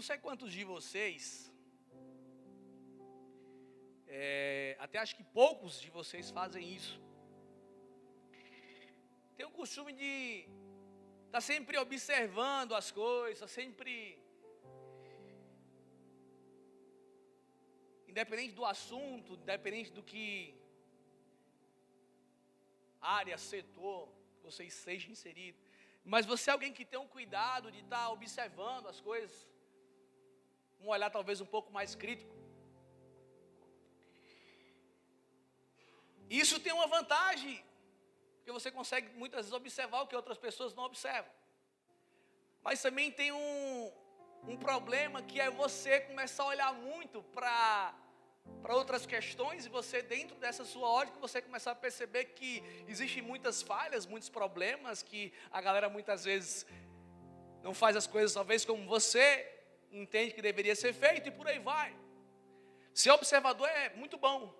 sei quantos de vocês, até acho que poucos de vocês fazem isso. Tem o costume de estar sempre observando as coisas, sempre, independente do assunto, independente do que área, setor, vocês sejam inseridos. Mas você é alguém que tem um cuidado de estar observando as coisas, um olhar talvez um pouco mais crítico. Isso tem uma vantagem, porque você consegue muitas vezes observar o que outras pessoas não observam. Mas também tem um problema, que é você começar a olhar muito para outras questões, e você, dentro dessa sua ótica, você começar a perceber que existem muitas falhas, muitos problemas, que a galera muitas vezes não faz as coisas talvez como você entende que deveria ser feito, e por aí vai. Ser observador é muito bom,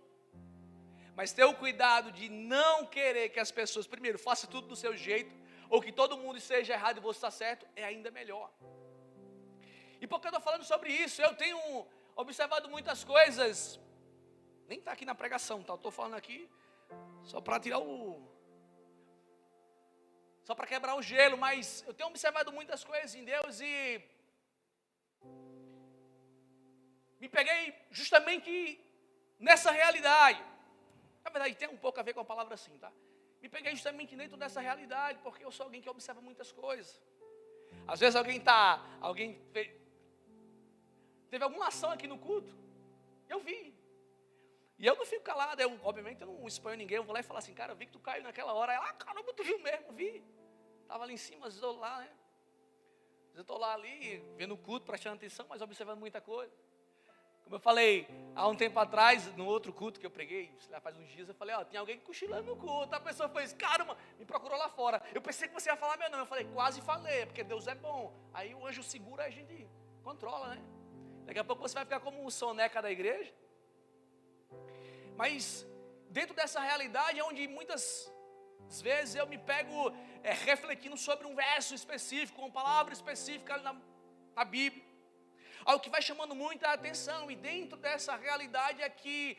mas ter o cuidado de não querer que as pessoas, primeiro, façam tudo do seu jeito, ou que todo mundo esteja errado e você está certo, é ainda melhor. E por que eu estou falando sobre isso? Eu tenho observado muitas coisas, nem está aqui na pregação, tá? Eu estou falando aqui só para só para quebrar o gelo, mas eu tenho observado muitas coisas em Deus e me peguei justamente nessa realidade. Na verdade, tem um pouco a ver com a palavra assim, tá? Me peguei justamente dentro dessa realidade, porque eu sou alguém que observa muitas coisas. Às vezes teve alguma ação aqui no culto, eu vi. E eu não fico calado, obviamente eu não exponho ninguém, eu vou lá e falo assim, cara, eu vi que tu caiu naquela hora. Aí, caramba, tu viu mesmo, vi. Estava ali em cima, às vezes eu lá, né? Às vezes eu estou lá ali, vendo o culto, prestando atenção, mas observando muita coisa. Como eu falei, há um tempo atrás, no outro culto que eu preguei, faz uns dias, eu falei, tem alguém cochilando no culto. A pessoa fez, caramba, me procurou lá fora. Eu pensei que você ia falar meu nome, eu falei, quase falei, porque Deus é bom. Aí o anjo segura, a gente controla, né? Daqui a pouco você vai ficar como um soneca da igreja. Mas dentro dessa realidade é onde muitas vezes eu me pego refletindo sobre um verso específico, uma palavra específica na Bíblia. Algo que vai chamando muita atenção. E dentro dessa realidade é que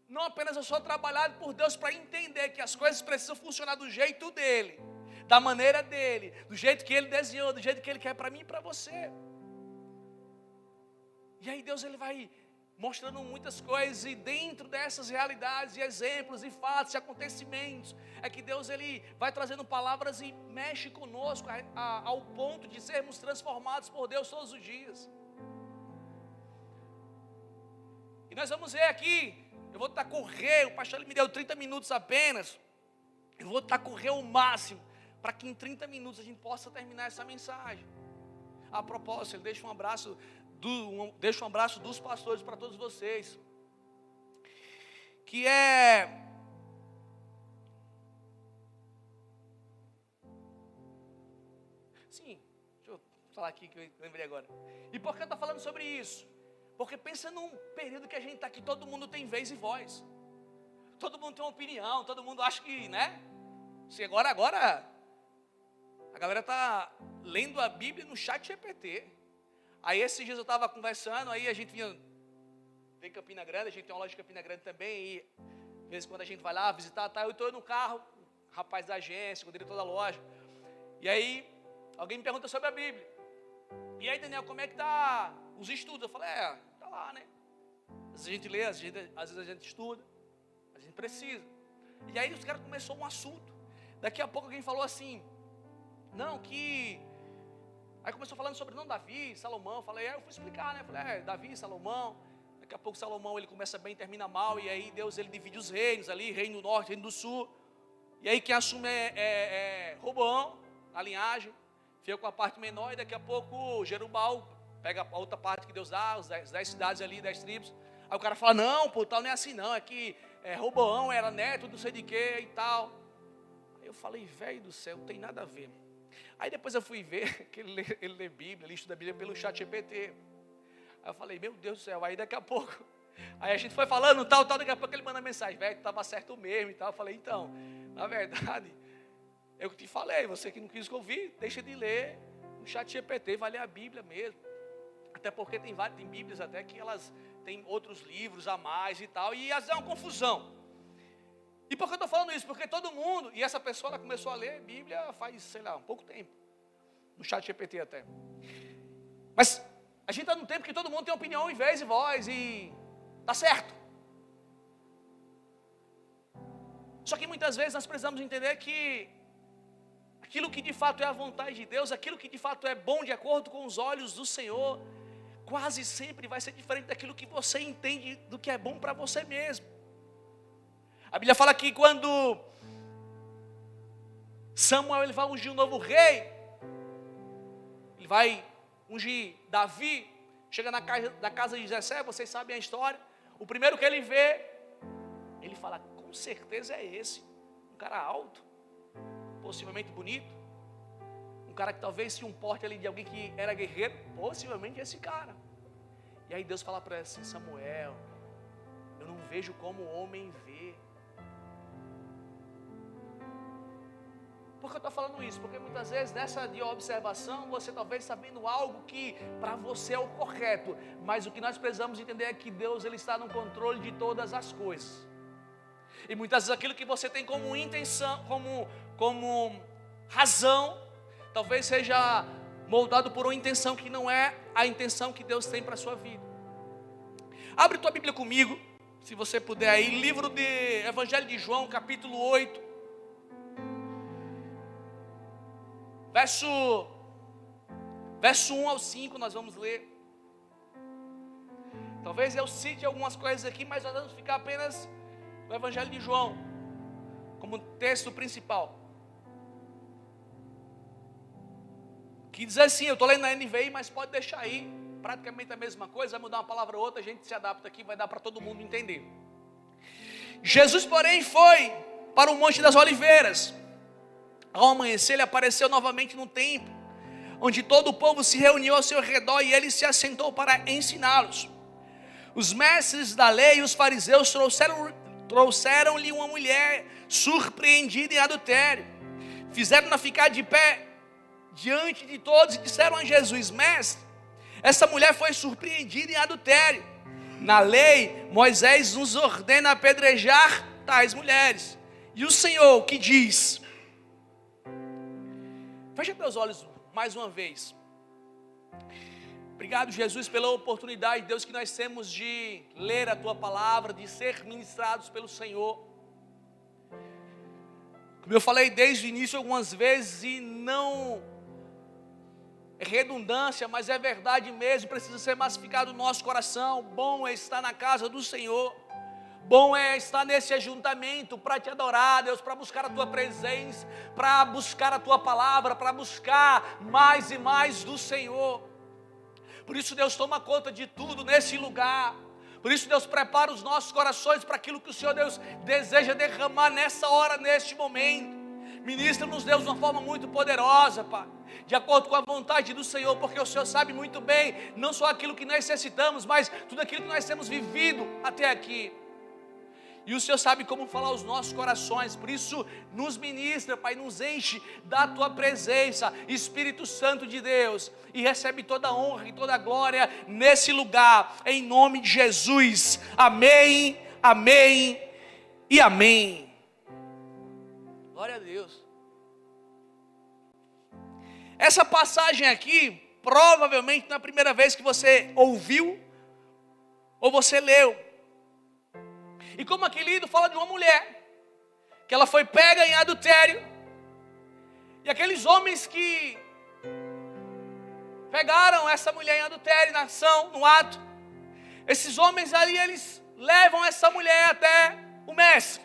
não apenas eu sou trabalhado por Deus para entender que as coisas precisam funcionar do jeito dEle, da maneira dEle, do jeito que Ele desenhou, do jeito que Ele quer para mim e para você. E aí Deus, Ele vai mostrando muitas coisas, e dentro dessas realidades e exemplos e fatos e acontecimentos, é que Deus, Ele vai trazendo palavras e mexe conosco ao ponto de sermos transformados por Deus todos os dias. E nós vamos ver aqui, eu vou tentar correr, o pastor me deu 30 minutos apenas, eu vou tentar correr o máximo, para que em 30 minutos a gente possa terminar essa mensagem. A propósito, ele deixa um abraço dos pastores para todos vocês, que sim, deixa eu falar aqui que eu lembrei agora. E por que eu estou falando sobre isso? Porque pensa num período que a gente está aqui, todo mundo tem vez e voz, todo mundo tem uma opinião, todo mundo acha que, né? Se agora a galera está lendo a Bíblia no chat GPT. Aí esses dias eu estava conversando, aí a gente vinha de Campina Grande, a gente tem uma loja de Campina Grande também, e de vez em quando a gente vai lá visitar, eu estou no carro, rapaz da agência, o diretor da loja, e aí alguém me pergunta sobre a Bíblia. E aí, Daniel, como é que está os estudos? Eu falei, está lá, né? Às vezes a gente lê, às vezes a gente estuda, a gente precisa. E aí os caras começou um assunto. Daqui a pouco alguém falou assim, não, que... Aí começou falando sobre, não, Davi, Salomão. Falei, eu fui explicar, né? Falei, Davi, Salomão. Daqui a pouco Salomão, ele começa bem e termina mal. E aí Deus, ele divide os reinos ali, reino do norte, reino do sul. E aí quem assume é Roboão, na linhagem. Fica com a parte menor, e daqui a pouco Jerubal pega a outra parte que Deus dá, as 10 cidades ali, 10 tribos. Aí o cara fala, não, pô, tal não é assim não, é que Roboão era neto, não sei de que e tal. Aí eu falei, velho do céu, não tem nada a ver. Aí depois eu fui ver que ele lê Bíblia, ele estuda a Bíblia pelo chat GPT. Aí eu falei, meu Deus do céu, aí daqui a pouco, aí a gente foi falando tal, daqui a pouco ele manda mensagem, velho, estava certo mesmo e tal. Eu falei, então, na verdade, eu te falei, você que não quis ouvir, deixa de ler o chat GPT, vai ler a Bíblia mesmo. Até porque tem Bíblias até que elas têm outros livros a mais e tal, e às vezes é uma confusão. E por que eu estou falando isso? Porque todo mundo, e essa pessoa ela começou a ler Bíblia faz, sei lá, um pouco tempo, no chat GPT até. Mas a gente está num tempo que todo mundo tem opinião em vez e voz, e tá certo. Só que muitas vezes nós precisamos entender que aquilo que de fato é a vontade de Deus, aquilo que de fato é bom de acordo com os olhos do Senhor, quase sempre vai ser diferente daquilo que você entende do que é bom para você mesmo. A Bíblia fala que quando Samuel ele vai ungir um novo rei, ele vai ungir Davi, chega na casa de Jessé, vocês sabem a história, o primeiro que ele vê, ele fala, com certeza é esse, um cara alto, possivelmente bonito, um cara que talvez tinha um porte ali de alguém que era guerreiro, possivelmente esse cara. E aí Deus fala para ele assim, Samuel, eu não vejo como o homem vê. Por que eu estou falando isso? Porque muitas vezes nessa de observação, você talvez está vendo algo que para você é o correto, mas o que nós precisamos entender é que Deus ele está no controle de todas as coisas. E muitas vezes aquilo que você tem como intenção, como razão, talvez seja moldado por uma intenção que não é a intenção que Deus tem para a sua vida. Abre tua Bíblia comigo, se você puder aí, livro de Evangelho de João, capítulo 8. Verso 1 ao 5 nós vamos ler. Talvez eu cite algumas coisas aqui, mas nós vamos ficar apenas no Evangelho de João como texto principal. Que diz assim, eu estou lendo na NVI, mas pode deixar aí, praticamente a mesma coisa, vai mudar uma palavra ou outra, a gente se adapta aqui, vai dar para todo mundo entender. Jesus, porém, foi para o Monte das Oliveiras. Ao amanhecer, ele apareceu novamente no templo, onde todo o povo se reuniu ao seu redor e ele se assentou para ensiná-los. Os mestres da lei e os fariseus trouxeram-lhe uma mulher surpreendida em adultério. Fizeram-na ficar de pé diante de todos e disseram a Jesus, mestre, essa mulher foi surpreendida em adultério. Na lei, Moisés nos ordena apedrejar tais mulheres. E o Senhor, o que diz? Fecha teus olhos mais uma vez. Obrigado, Jesus, pela oportunidade, Deus, que nós temos de ler a Tua palavra, de ser ministrados pelo Senhor. Como eu falei desde o início algumas vezes, e não é redundância, mas é verdade mesmo, precisa ser massificado no nosso coração. Bom é estar na casa do Senhor. Bom é estar nesse ajuntamento para te adorar, Deus, para buscar a Tua presença, para buscar a Tua palavra, para buscar mais e mais do Senhor. Por isso, Deus, toma conta de tudo nesse lugar. Por isso, Deus, prepara os nossos corações para aquilo que o Senhor, Deus, deseja derramar nessa hora, neste momento. Ministra-nos, Deus, de uma forma muito poderosa, Pai, de acordo com a vontade do Senhor, porque o Senhor sabe muito bem, não só aquilo que nós necessitamos, mas tudo aquilo que nós temos vivido até aqui. E o Senhor sabe como falar aos nossos corações, por isso nos ministra, Pai, nos enche da Tua presença, Espírito Santo de Deus, e recebe toda a honra e toda a glória nesse lugar, em nome de Jesus, amém, amém e amém. Glória a Deus. Essa passagem aqui, provavelmente não é a primeira vez que você ouviu, ou você leu. E como aqui lido, fala de uma mulher, que ela foi pega em adultério, e aqueles homens que pegaram essa mulher em adultério, na ação, no ato, esses homens ali, eles levam essa mulher até o mestre.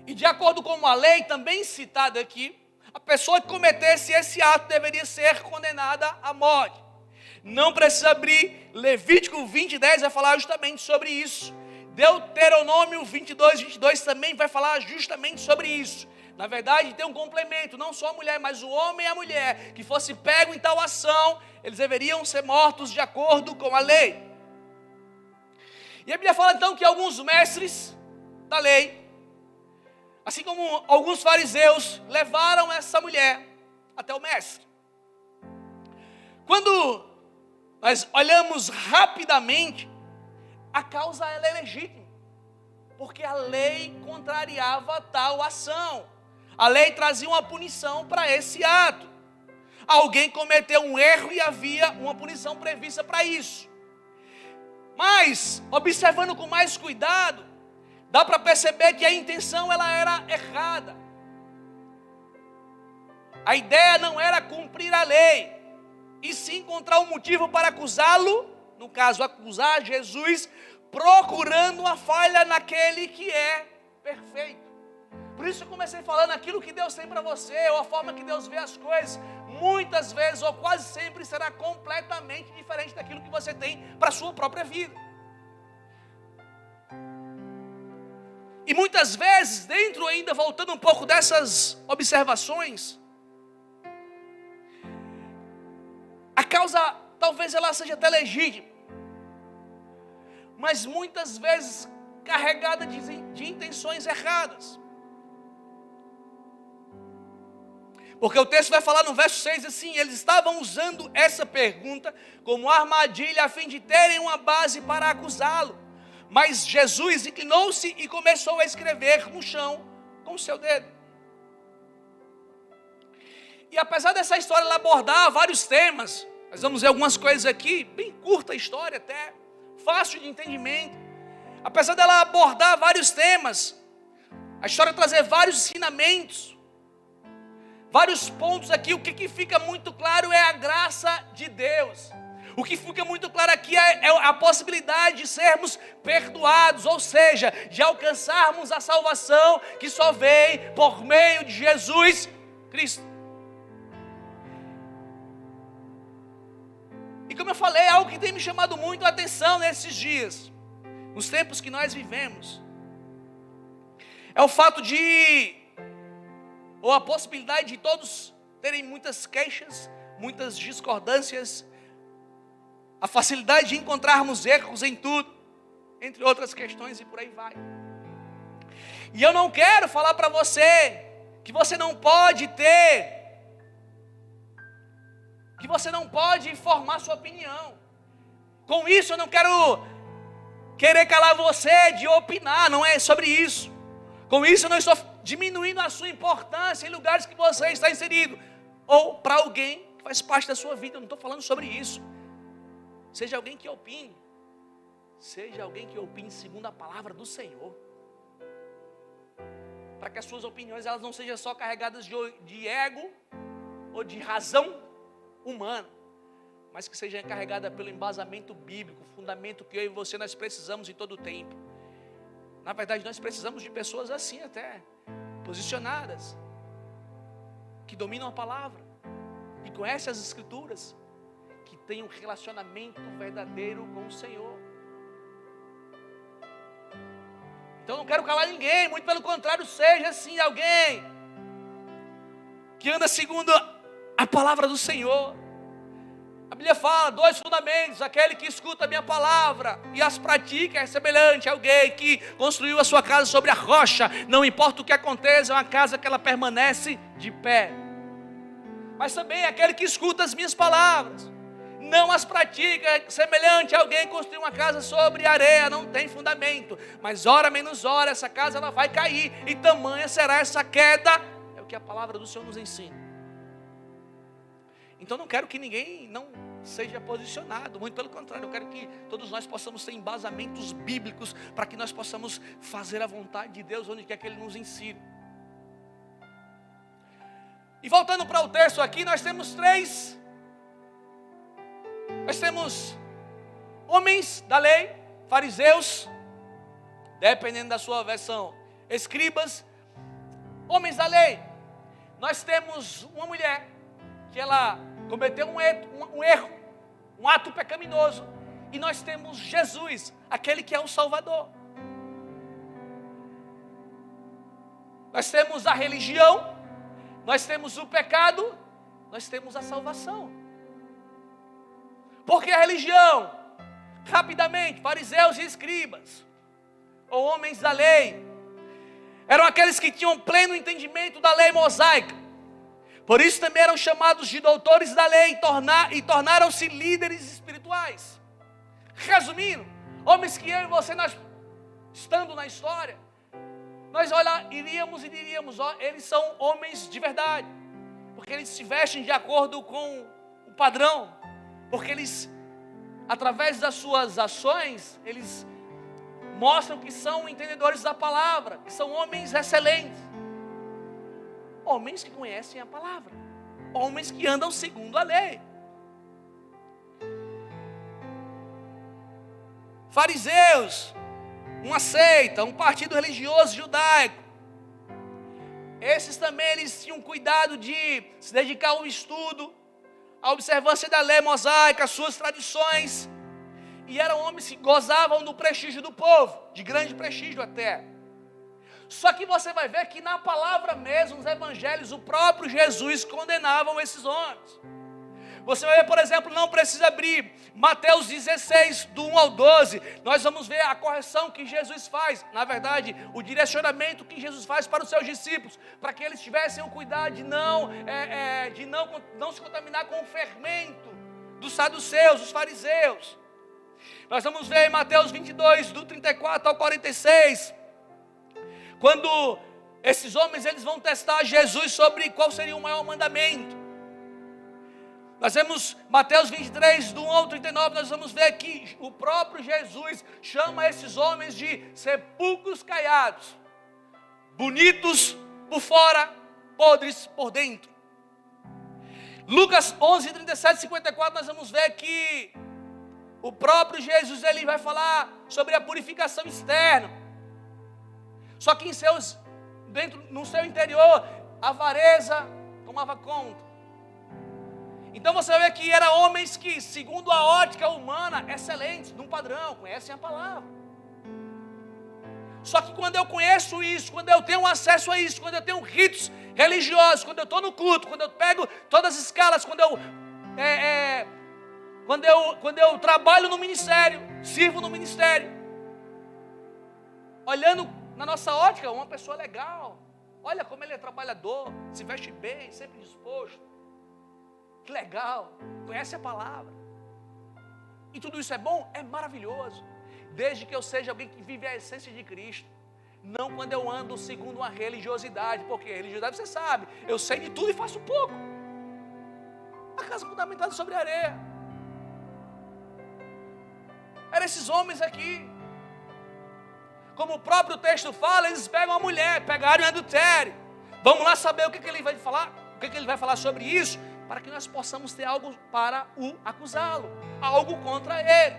E de acordo com a lei também citada aqui, a pessoa que cometesse esse ato deveria ser condenada à morte. Não precisa abrir, Levítico 20:10 vai falar justamente sobre isso. Deuteronômio 22:22 também vai falar justamente sobre isso. Na verdade tem um complemento, não só a mulher, mas o homem e a mulher que fosse pego em tal ação, eles deveriam ser mortos de acordo com a lei. E a Bíblia fala então que alguns mestres da lei, assim como alguns fariseus, levaram essa mulher até o mestre. Quando nós olhamos rapidamente, a causa ela é legítima, porque a lei contrariava tal ação. A lei trazia uma punição para esse ato. Alguém cometeu um erro e havia uma punição prevista para isso. Mas, observando com mais cuidado, dá para perceber que a intenção ela era errada. A ideia não era cumprir a lei, e sim encontrar um motivo para acusá-lo, no caso, acusar Jesus, procurando uma falha naquele que é perfeito. Por isso eu comecei falando, aquilo que Deus tem para você, ou a forma que Deus vê as coisas, muitas vezes, ou quase sempre, será completamente diferente daquilo que você tem para a sua própria vida. E muitas vezes, dentro ainda, voltando um pouco dessas observações, a causa, talvez ela seja até legítima, mas muitas vezes carregada de intenções erradas. Porque o texto vai falar no verso 6 assim: eles estavam usando essa pergunta como armadilha a fim de terem uma base para acusá-lo. Mas Jesus inclinou-se e começou a escrever no chão com o seu dedo. E apesar dessa história ela abordar vários temas, nós vamos ver algumas coisas aqui, bem curta a história até, fácil de entendimento. Apesar dela abordar vários temas, a história trazer vários ensinamentos, vários pontos aqui, o que fica muito claro é a graça de Deus. O que fica muito claro aqui é a possibilidade de sermos perdoados, ou seja, de alcançarmos a salvação que só vem por meio de Jesus Cristo. E como eu falei, é algo que tem me chamado muito a atenção nesses dias, nos tempos que nós vivemos, é o fato ou a possibilidade de todos terem muitas queixas, muitas discordâncias, a facilidade de encontrarmos erros em tudo, entre outras questões, e por aí vai. E eu não quero falar para você que você não pode que você não pode formar sua opinião. Com isso eu não quero querer calar você de opinar, não é sobre isso. Com isso eu não estou diminuindo a sua importância em lugares que você está inserido, ou para alguém que faz parte da sua vida. Eu não estou falando sobre isso. Seja alguém que opine, segundo a palavra do Senhor, para que as suas opiniões elas não sejam só carregadas de ego ou de razão humana, mas que seja carregada pelo embasamento bíblico, fundamento que eu e você nós precisamos em todo o tempo. Na verdade nós precisamos de pessoas assim até, posicionadas, que dominam a palavra, que conhecem as escrituras, que tenham um relacionamento verdadeiro com o Senhor. Então eu não quero calar ninguém, muito pelo contrário, seja assim alguém que anda segundo a palavra do Senhor. A Bíblia fala, 2 fundamentos: aquele que escuta a minha palavra e as pratica é semelhante a alguém que construiu a sua casa sobre a rocha. Não importa o que aconteça, é uma casa que ela permanece de pé. Mas também aquele que escuta as minhas palavras, não as pratica, é semelhante a alguém que construiu uma casa sobre areia, não tem fundamento, mas hora menos hora essa casa ela vai cair, e tamanha será essa queda. É o que a palavra do Senhor nos ensina. Então não quero que ninguém não seja posicionado, muito pelo contrário, eu quero que todos nós possamos ter embasamentos bíblicos, para que nós possamos fazer a vontade de Deus onde quer que Ele nos ensine. E voltando para o texto aqui, nós temos homens da lei, fariseus, dependendo da sua versão, escribas, homens da lei. Nós temos uma mulher que ela cometeu um erro, um ato pecaminoso, e nós temos Jesus, aquele que é o Salvador. Nós temos a religião, nós temos o pecado, nós temos a salvação. Porque a religião, rapidamente, fariseus e escribas, ou homens da lei, eram aqueles que tinham pleno entendimento da lei mosaica. Por isso também eram chamados de doutores da lei e tornaram-se líderes espirituais. Resumindo, homens que eu e você, nós estando na história, nós iríamos e diríamos, eles são homens de verdade, porque eles se vestem de acordo com o padrão, porque eles, através das suas ações, eles mostram que são entendedores da palavra, que são homens excelentes, homens que conhecem a palavra, homens que andam segundo a lei. Fariseus, uma seita, um partido religioso judaico. Esses também eles tinham cuidado de se dedicar ao estudo, à observância da lei mosaica, às suas tradições. E eram homens que gozavam do prestígio do povo, de grande prestígio até. Só que você vai ver que na palavra mesmo, nos evangelhos, o próprio Jesus condenavam esses homens. Você vai ver, por exemplo, não precisa abrir Mateus 16, do 1 ao 12. Nós vamos ver a correção que Jesus faz. Na verdade, o direcionamento que Jesus faz para os seus discípulos, para que eles tivessem o cuidado de não se contaminar com o fermento dos saduceus, dos fariseus. Nós vamos ver em Mateus 22, do 34 ao 46, quando esses homens eles vão testar Jesus sobre qual seria o maior mandamento. Nós vemos Mateus 23, do 1 ao 39, nós vamos ver que o próprio Jesus chama esses homens de sepulcros caiados, bonitos por fora, podres por dentro. Lucas 11, 37 e 54, nós vamos ver que o próprio Jesus ele vai falar sobre a purificação externa. Só que no seu interior, a avareza tomava conta. Então você vai ver que eram homens que, segundo a ótica humana, excelentes, num padrão, conhecem a palavra. Só que quando eu conheço isso, quando eu tenho acesso a isso, quando eu tenho ritos religiosos, quando eu estou no culto, quando eu pego todas as escalas, quando eu trabalho no ministério, sirvo no ministério, olhando na nossa ótica, uma pessoa legal, olha como ele é trabalhador, se veste bem, sempre disposto, que legal, conhece a palavra, e tudo isso é bom, é maravilhoso, desde que eu seja alguém que vive a essência de Cristo, não quando eu ando segundo uma religiosidade, porque religiosidade você sabe, eu sei de tudo e faço pouco, a casa fundamentada sobre areia. Eram esses homens aqui, como o próprio texto fala, eles pegam a mulher, pegaram em adultério. Vamos lá saber o que ele vai falar, ele vai falar sobre isso, para que nós possamos ter algo para o acusá-lo, algo contra ele.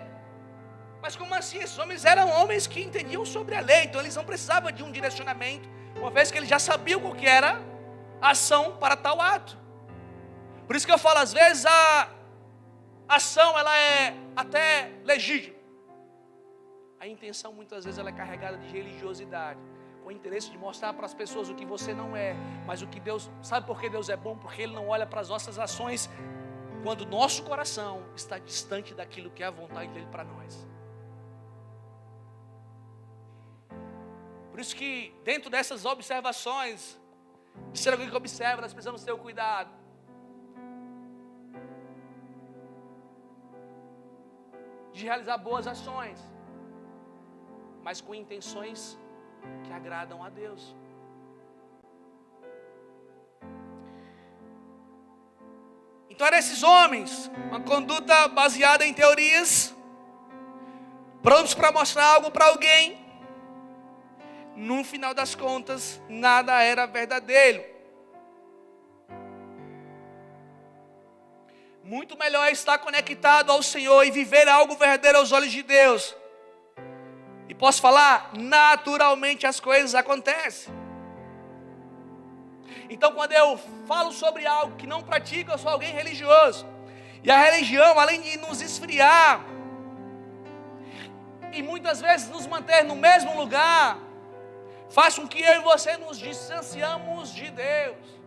Mas como assim? Esses homens eram homens que entendiam sobre a lei, então eles não precisavam de um direcionamento, uma vez que eles já sabiam o que era a ação para tal ato. Por isso que eu falo, às vezes a ação ela é até legítima. A intenção muitas vezes ela é carregada de religiosidade, com o interesse de mostrar para as pessoas o que você não é, mas o que Deus, sabe por que Deus é bom? Porque Ele não olha para as nossas ações quando o nosso coração está distante daquilo que é a vontade dEle para nós. Por isso que dentro dessas observações, de ser alguém que observa, nós precisamos ter o cuidado de realizar boas ações, mas com intenções que agradam a Deus. Então eram esses homens, uma conduta baseada em teorias, prontos para mostrar algo para alguém. No final das contas, nada era verdadeiro. Muito melhor é estar conectado ao Senhor e viver algo verdadeiro aos olhos de Deus. E posso falar, naturalmente as coisas acontecem. Então quando eu falo sobre algo que não pratico, eu sou alguém religioso. E a religião, além de nos esfriar, e muitas vezes nos manter no mesmo lugar, faz com que eu e você nos distanciamos de Deus.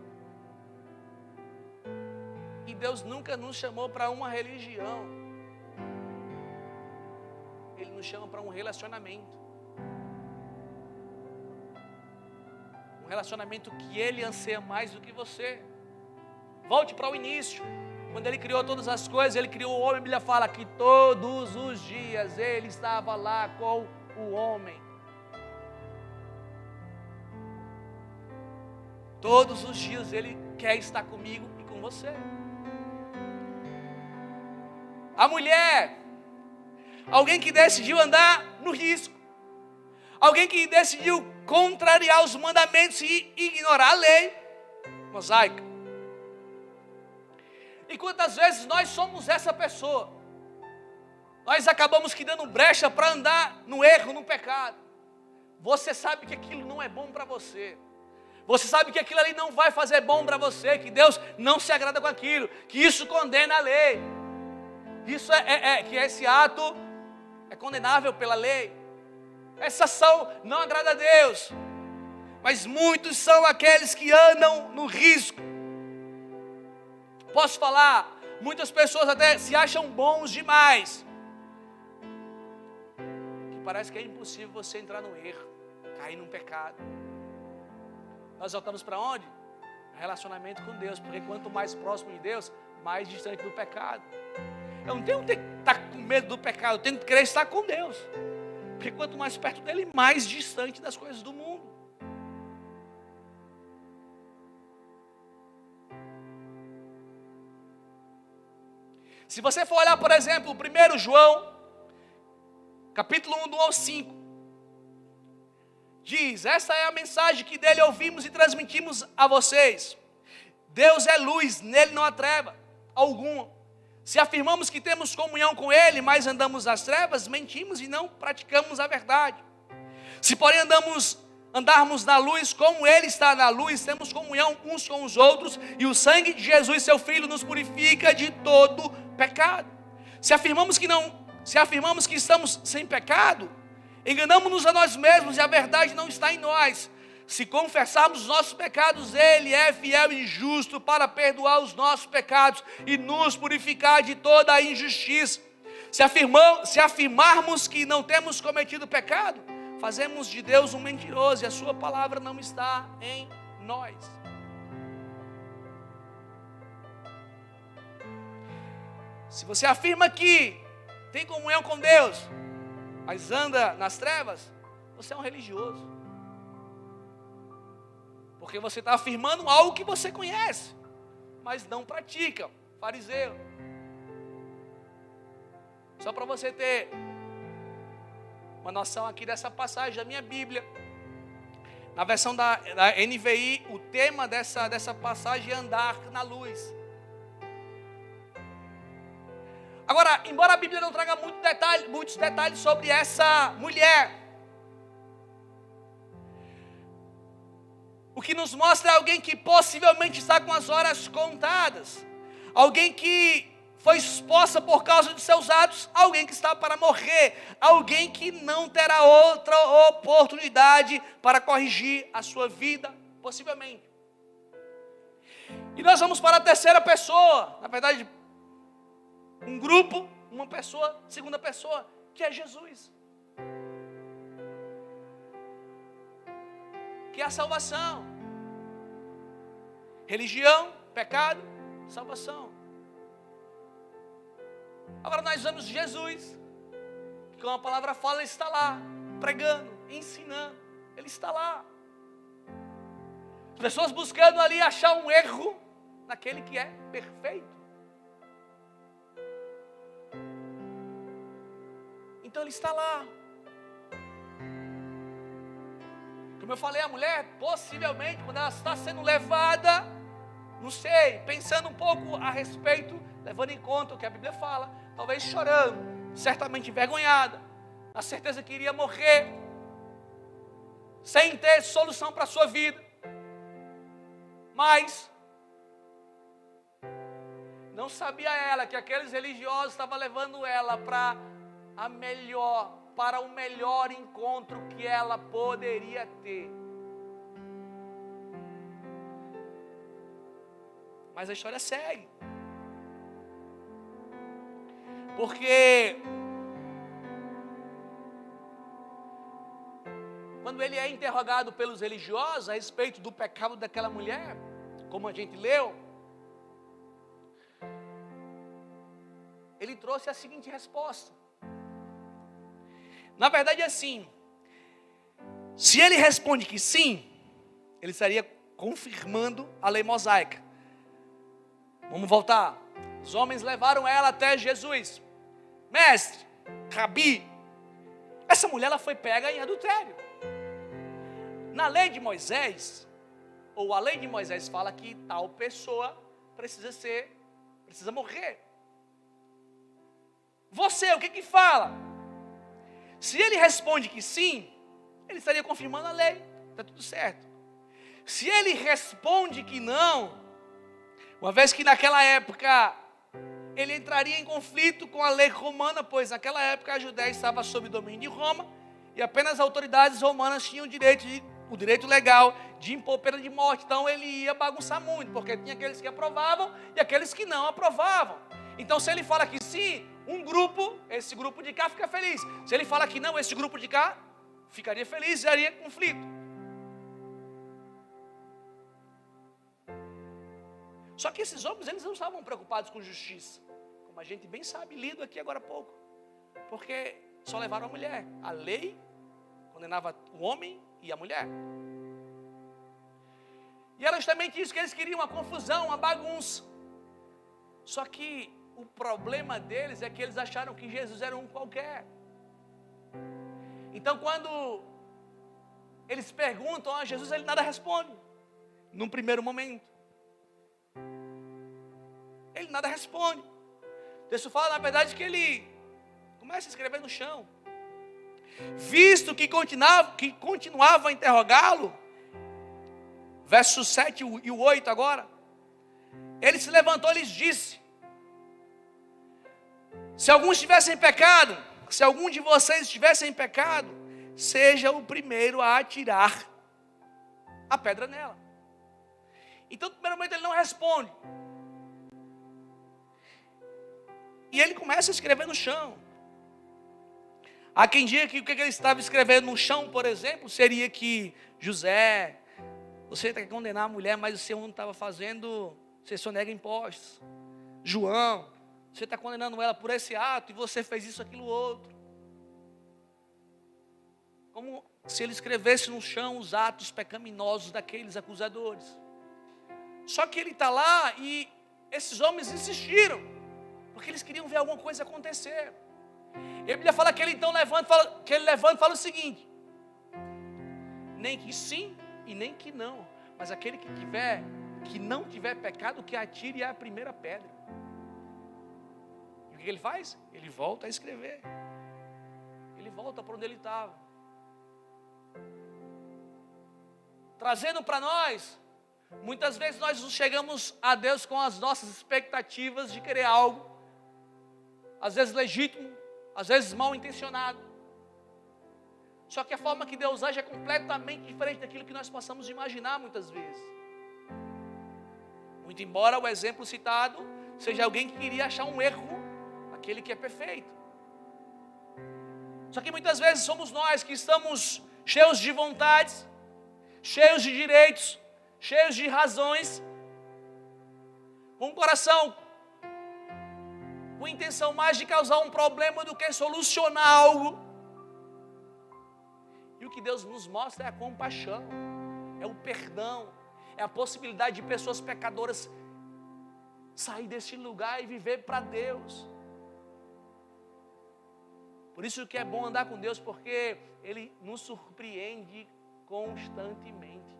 E Deus nunca nos chamou para uma religião. Ele nos chama para um relacionamento. Um relacionamento que Ele anseia mais do que você. Volte para o início. Quando ele criou todas as coisas, ele criou o homem. A Bíblia fala que todos os dias ele estava lá com o homem. Todos os dias ele quer estar comigo e com você. A mulher, alguém que decidiu andar no risco. Alguém que decidiu contrariar os mandamentos e ignorar a lei mosaica. E quantas vezes nós somos essa pessoa? Nós acabamos que dando brecha para andar no erro, no pecado. Você sabe que aquilo não é bom para você. Você sabe que aquilo ali não vai fazer bom para você, que Deus não se agrada com aquilo, que isso condena a lei. Isso que esse ato é condenável pela lei. Essa ação não agrada a Deus. Mas muitos são aqueles que andam no risco. Posso falar, muitas pessoas até se acham bons demais. Que parece que é impossível você entrar no erro, cair num pecado. Nós voltamos para onde? Relacionamento com Deus, porque quanto mais próximo de Deus, mais distante do pecado. Eu não tenho que estar com medo do pecado, eu tenho que querer estar com Deus. Porque quanto mais perto dele, mais distante das coisas do mundo. Se você for olhar, por exemplo, o 1 João, capítulo 1, do 1 ao 5, diz: essa é a mensagem que dele ouvimos e transmitimos a vocês. Deus é luz, nele não há treva alguma. Se afirmamos que temos comunhão com ele, mas andamos nas trevas, mentimos e não praticamos a verdade. Se porém andarmos na luz, como ele está na luz, temos comunhão uns com os outros, e o sangue de Jesus, seu Filho, nos purifica de todo pecado. Se afirmamos que estamos sem pecado, enganamos-nos a nós mesmos e a verdade não está em nós. Se confessarmos os nossos pecados, ele é fiel e justo para perdoar os nossos pecados e nos purificar de toda a injustiça. Se afirmarmos que não temos cometido pecado, fazemos de Deus um mentiroso e a sua palavra não está em nós. Se você afirma que tem comunhão com Deus, mas anda nas trevas, você é um religioso. Porque você está afirmando algo que você conhece, mas não pratica. Fariseu. Só para você ter uma noção aqui dessa passagem da minha Bíblia. Na versão da NVI, o tema dessa passagem é andar na luz. Agora, embora a Bíblia não traga muitos detalhes sobre essa mulher, o que nos mostra é alguém que possivelmente está com as horas contadas. Alguém que foi exposta por causa de seus atos. Alguém que está para morrer. Alguém que não terá outra oportunidade para corrigir a sua vida, possivelmente. E nós vamos para a terceira pessoa. Na verdade, um grupo, uma pessoa, segunda pessoa, que é Jesus. Que é a salvação. Religião, pecado, salvação. Agora nós vemos Jesus, que como a palavra fala, ele está lá, pregando, ensinando, ele está lá. As pessoas buscando ali achar um erro naquele que é perfeito. Então ele está lá. Como eu falei, a mulher, possivelmente, quando ela está sendo levada, não sei, pensando um pouco a respeito, levando em conta o que a Bíblia fala, talvez chorando, certamente envergonhada, na certeza que iria morrer, sem ter solução para a sua vida. Mas não sabia ela que aqueles religiosos estavam levando ela para o melhor encontro que ela poderia ter. Mas a história segue. Porque quando ele é interrogado pelos religiosos a respeito do pecado daquela mulher, como a gente leu, ele trouxe a seguinte resposta. Na verdade é assim, se ele responde que sim, ele estaria confirmando a lei mosaica. Vamos voltar. Os homens levaram ela até Jesus. Mestre, Rabi, essa mulher ela foi pega em adultério. Na lei de Moisés, ou a lei de Moisés fala que tal pessoa precisa morrer. Você, o que fala? Se ele responde que sim, ele estaria confirmando a lei, está tudo certo. Se ele responde que não, uma vez que naquela época ele entraria em conflito com a lei romana, pois naquela época a Judéia estava sob domínio de Roma e apenas as autoridades romanas tinham o direito legal de impor pena de morte. Então ele ia bagunçar muito, porque tinha aqueles que aprovavam e aqueles que não aprovavam. Então se ele fala que sim, esse grupo de cá fica feliz. Se ele fala que não, esse grupo de cá ficaria feliz e haria conflito. Só que esses homens, eles não estavam preocupados com justiça, como a gente bem sabe, lido aqui agora há pouco, porque só levaram a mulher. A lei condenava o homem e a mulher. E era justamente isso que eles queriam, uma confusão, uma bagunça. Só que o problema deles é que eles acharam que Jesus era um qualquer. Então quando eles perguntam a Jesus, ele nada responde, num primeiro momento. Ele nada responde. O texto fala, na verdade, que ele começa a escrever no chão. Visto que continuava a interrogá-lo, versos 7 e o 8 agora, ele se levantou e lhes disse: se algum de vocês estivesse em pecado, seja o primeiro a atirar a pedra nela. Então, no primeiro momento, ele não responde. E ele começa a escrever no chão. Há quem diga que o que ele estava escrevendo no chão, por exemplo, seria que José, você quer condenar a mulher, mas o senhor não estava fazendo, você só nega impostos. João, você está condenando ela por esse ato e você fez isso, aquilo, outro. Como se ele escrevesse no chão os atos pecaminosos daqueles acusadores. Só que ele está lá e esses homens insistiram, porque eles queriam ver alguma coisa acontecer. E a Bíblia fala que ele então levanta e fala o seguinte: nem que sim e nem que não, mas aquele que não tiver pecado, que atire a primeira pedra. E o que ele faz? Ele volta a escrever. Ele volta para onde ele estava. Trazendo para nós, muitas vezes nós chegamos a Deus com as nossas expectativas de querer algo, às vezes legítimo, às vezes mal intencionado. Só que a forma que Deus age é completamente diferente daquilo que nós possamos imaginar muitas vezes. Muito embora o exemplo citado seja alguém que queria achar um erro naquele que é perfeito. Só que muitas vezes somos nós que estamos cheios de vontades, cheios de direitos, cheios de razões, com o coração com intenção mais de causar um problema do que solucionar algo. E o que Deus nos mostra é a compaixão, é o perdão, é a possibilidade de pessoas pecadoras sair desse lugar e viver para Deus. Por isso que é bom andar com Deus, porque Ele nos surpreende constantemente.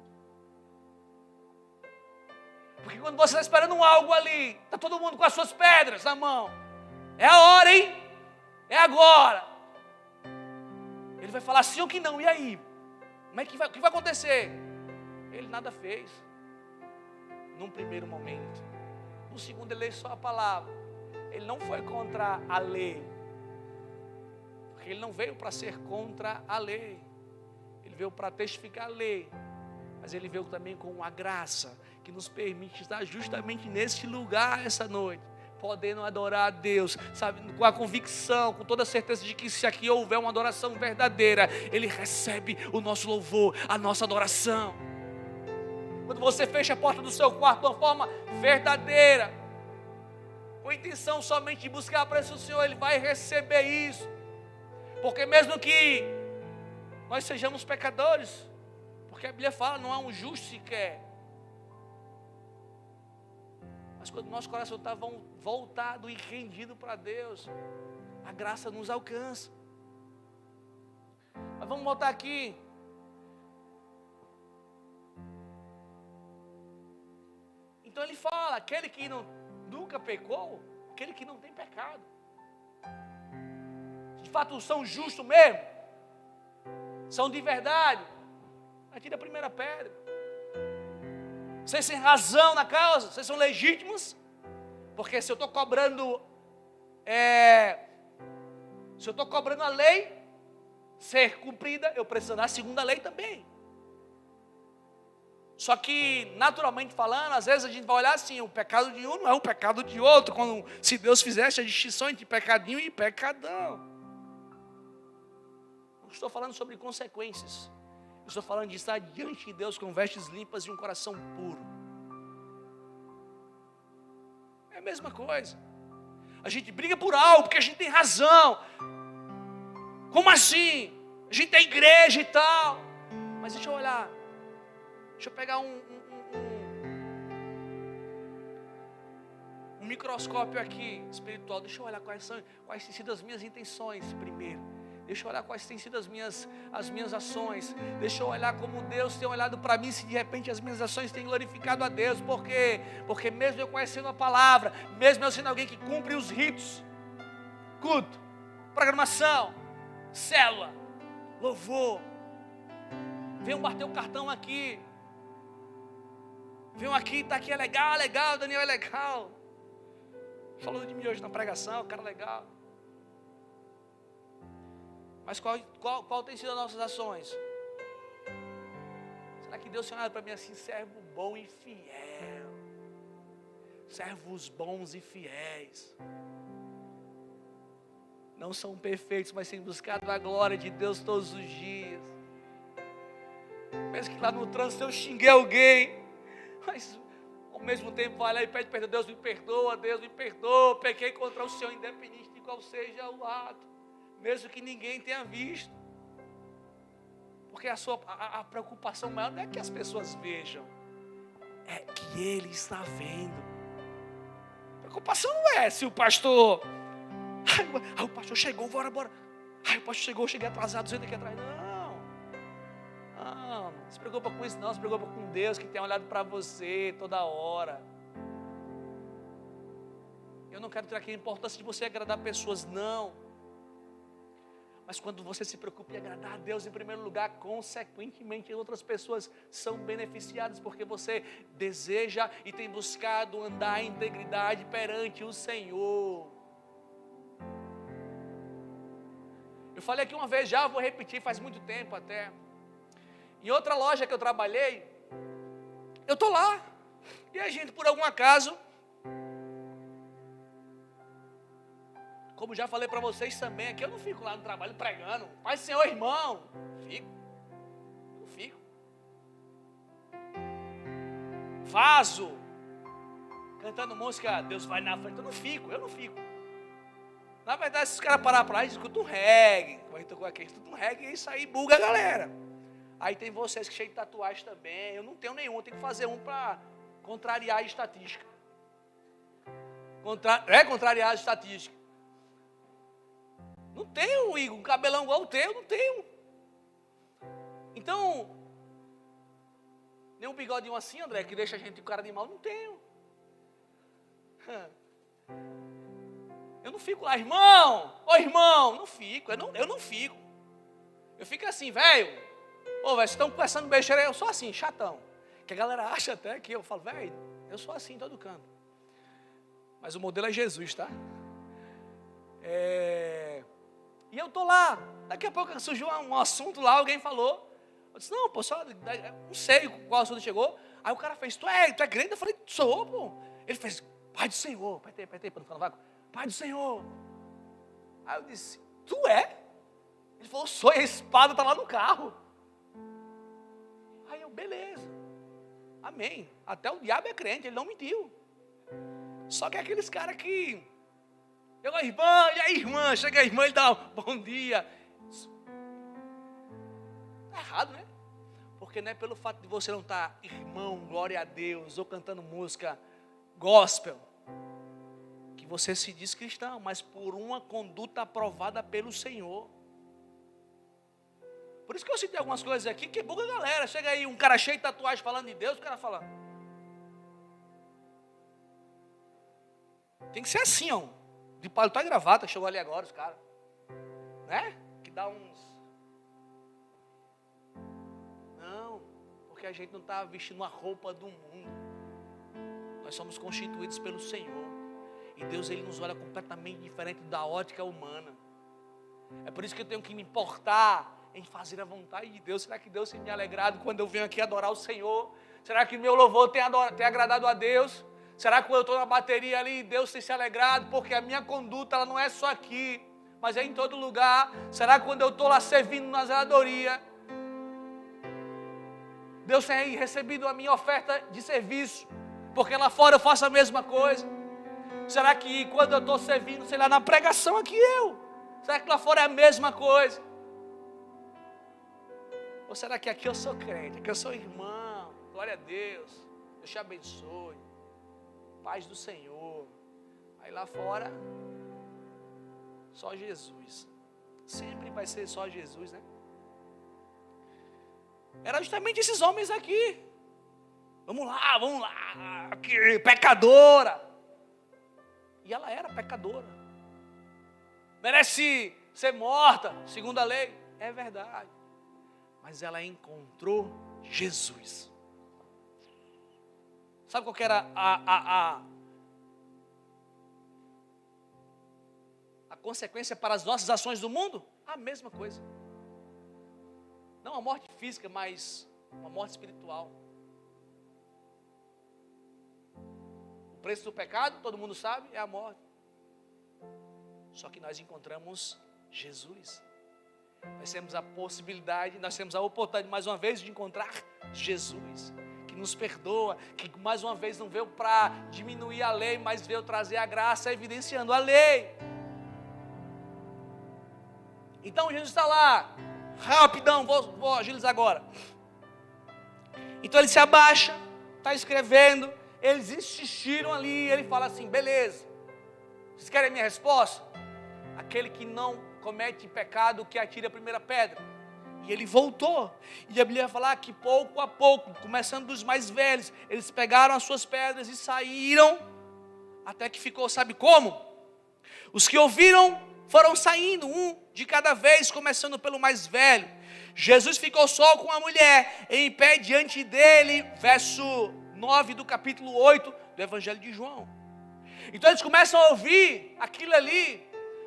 Porque quando você está esperando algo ali, está todo mundo com as suas pedras na mão. É a hora, hein? É agora. Ele vai falar sim ou que não, e aí? Como é que o que vai acontecer? Ele nada fez. Num primeiro momento. No segundo, ele lê só a palavra. Ele não foi contra a lei. Porque ele não veio para ser contra a lei. Ele veio para testificar a lei. Mas ele veio também com a graça que nos permite estar justamente neste lugar essa noite, podendo adorar a Deus, sabe, com a convicção, com toda a certeza de que se aqui houver uma adoração verdadeira, Ele recebe o nosso louvor, a nossa adoração. Quando você fecha a porta do seu quarto de uma forma verdadeira, com a intenção somente de buscar a presença do Senhor, ele vai receber isso. Porque mesmo que nós sejamos pecadores, porque a Bíblia fala, não há um justo sequer. Mas quando nosso coração está voltado e rendido para Deus, a graça nos alcança. Mas vamos voltar aqui. Então ele fala, aquele que nunca pecou, aquele que não tem pecado. De fato são justos mesmo, são de verdade. Atira a primeira pedra. Vocês têm razão na causa, vocês são legítimos, porque se eu estou cobrando, a lei ser cumprida, eu preciso da segunda lei também. Só que, naturalmente falando, às vezes a gente vai olhar assim, o pecado de um não é o pecado de outro, se Deus fizesse a distinção entre pecadinho e pecadão. Não estou falando sobre consequências. Eu estou falando de estar diante de Deus com vestes limpas e um coração puro. É a mesma coisa. A gente briga por algo, porque a gente tem razão. Como assim? A gente é igreja e tal. Mas deixa eu olhar. Deixa eu pegar um microscópio aqui, espiritual. Deixa eu olhar quais têm sido as minhas intenções primeiro. Deixa eu olhar quais têm sido as minhas ações. Deixa eu olhar como Deus tem olhado para mim, se de repente as minhas ações têm glorificado a Deus. Por quê? Porque mesmo eu conhecendo a palavra, mesmo eu sendo alguém que cumpre os ritos, culto, programação, célula, louvor, venham bater o cartão aqui. Venham aqui, está aqui, é legal, Daniel é legal. Falou de mim hoje na pregação, cara legal. Mas qual tem sido as nossas ações? Será que Deus tem olhado para mim assim, servo bom e fiel? Servos bons e fiéis. Não são perfeitos, mas têm buscado a glória de Deus todos os dias. Mesmo que lá no trânsito eu xinguei alguém, mas ao mesmo tempo vai lá e pede perdão. Deus me perdoa, pequei contra o Senhor, independente de qual seja o ato, mesmo que ninguém tenha visto. Porque a preocupação maior não é que as pessoas vejam, é que Ele está vendo. A preocupação não é se o pastor, o pastor chegou, bora. O pastor chegou, cheguei atrasado, senta aqui atrás. Não se preocupa com isso não, se preocupa com Deus que tem olhado para você toda hora. Eu não quero tirar aqui a importância de você agradar pessoas, não. Mas quando você se preocupa em agradar a Deus em primeiro lugar, consequentemente outras pessoas são beneficiadas, porque você deseja e tem buscado andar em integridade perante o Senhor. Eu falei aqui uma vez já, vou repetir, faz muito tempo até. Em outra loja que eu trabalhei, eu estou lá, e a gente, por algum acaso, como já falei para vocês também, aqui eu não fico lá no trabalho pregando, Pai, Senhor, irmão, não fico. Vaso, cantando música, Deus vai na frente, eu não fico. Na verdade, se os caras parar para lá, eles escutam um reggae, escutam um reggae, e isso aí buga a galera. Aí tem vocês que cheios de tatuagem também. Eu não tenho nenhum, eu tenho que fazer um para contrariar a estatística. Contrariar a estatística. Não tenho, Igor, um cabelão igual o teu, não tenho. Então, nem um bigodinho assim, André, que deixa a gente com cara de mal, não tenho. Eu não fico lá, irmão, não fico, eu não fico. Eu fico assim, velho. Vocês estão conversando besteira, eu sou assim, chatão. Que a galera acha até que eu falo, velho, eu sou assim em todo canto. Mas o modelo é Jesus, tá? E eu tô lá, daqui a pouco surgiu um assunto lá, alguém falou. Eu disse, não, pô, só, não sei qual assunto chegou. Aí o cara fez, tu é crente? Eu falei, sou, pô. Ele fez, Pai do Senhor, para não ficar no vácuo. Pai do Senhor. Aí eu disse, tu é? Ele falou, sou, e a espada está lá no carro. Aí eu, beleza, amém. Até o diabo é crente, ele não mentiu. Só que aqueles caras que... Chegou a irmã, e aí irmã? Chega a irmã, ele dá um bom dia. Tá errado, né? Porque não é pelo fato de você não estar, irmão, glória a Deus, ou cantando música gospel, que você se diz cristão, mas por uma conduta aprovada pelo Senhor. Por isso que eu citei algumas coisas aqui que buga a galera. Chega aí um cara cheio de tatuagem falando de Deus, o cara fala... Tem que ser assim, ó. De paletó e gravata, chegou ali agora os caras. Né? Que dá uns... Não, porque a gente não está vestindo a roupa do mundo. Nós somos constituídos pelo Senhor. E Deus, Ele nos olha completamente diferente da ótica humana. É por isso que eu tenho que me importar em fazer a vontade de Deus. Será que Deus tem me alegrado quando eu venho aqui adorar o Senhor? Será que meu louvor tem agradado a Deus? Será que quando eu estou na bateria ali, Deus tem se alegrado? Porque a minha conduta ela não é só aqui, mas é em todo lugar. Será que quando eu estou lá servindo na zeladoria, Deus tem recebido a minha oferta de serviço? Porque lá fora eu faço a mesma coisa. Será que quando eu estou servindo, sei lá, na pregação aqui será que lá fora é a mesma coisa? Ou será que aqui eu sou crente, aqui eu sou irmão, glória a Deus, Deus te abençoe, paz do Senhor. Aí lá fora, só Jesus. Sempre vai ser só Jesus, né? Era justamente esses homens aqui. Vamos lá, aqui, pecadora. E ela era pecadora. Merece ser morta, segundo a lei. É verdade. Mas ela encontrou Jesus. Sabe qual que era a consequência para as nossas ações do mundo? A mesma coisa. Não a morte física, mas uma morte espiritual. O preço do pecado, todo mundo sabe, é a morte. Só que nós encontramos Jesus. Nós temos a possibilidade, nós temos a oportunidade mais uma vez de encontrar Jesus, que nos perdoa, que mais uma vez não veio para diminuir a lei, mas veio trazer a graça, evidenciando a lei. Então Jesus está lá, rapidão, vou agilizar agora. Então ele se abaixa, está escrevendo, eles insistiram ali, ele fala assim, beleza, vocês querem a minha resposta? Aquele que não comete pecado, que atire a primeira pedra. E ele voltou, e a Bíblia vai falar que pouco a pouco, começando dos mais velhos, eles pegaram as suas pedras e saíram, até que ficou, sabe como? Os que ouviram foram saindo, um de cada vez, começando pelo mais velho. Jesus ficou só com a mulher, em pé diante dele, verso 9 do capítulo 8 do Evangelho de João. Então eles começam a ouvir aquilo ali,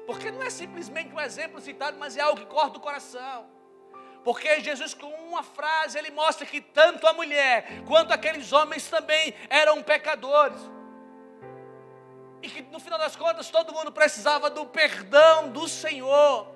porque não é simplesmente um exemplo citado, mas é algo que corta o coração. Porque Jesus, com uma frase, ele mostra que tanto a mulher, quanto aqueles homens também eram pecadores. E que no final das contas, todo mundo precisava do perdão do Senhor.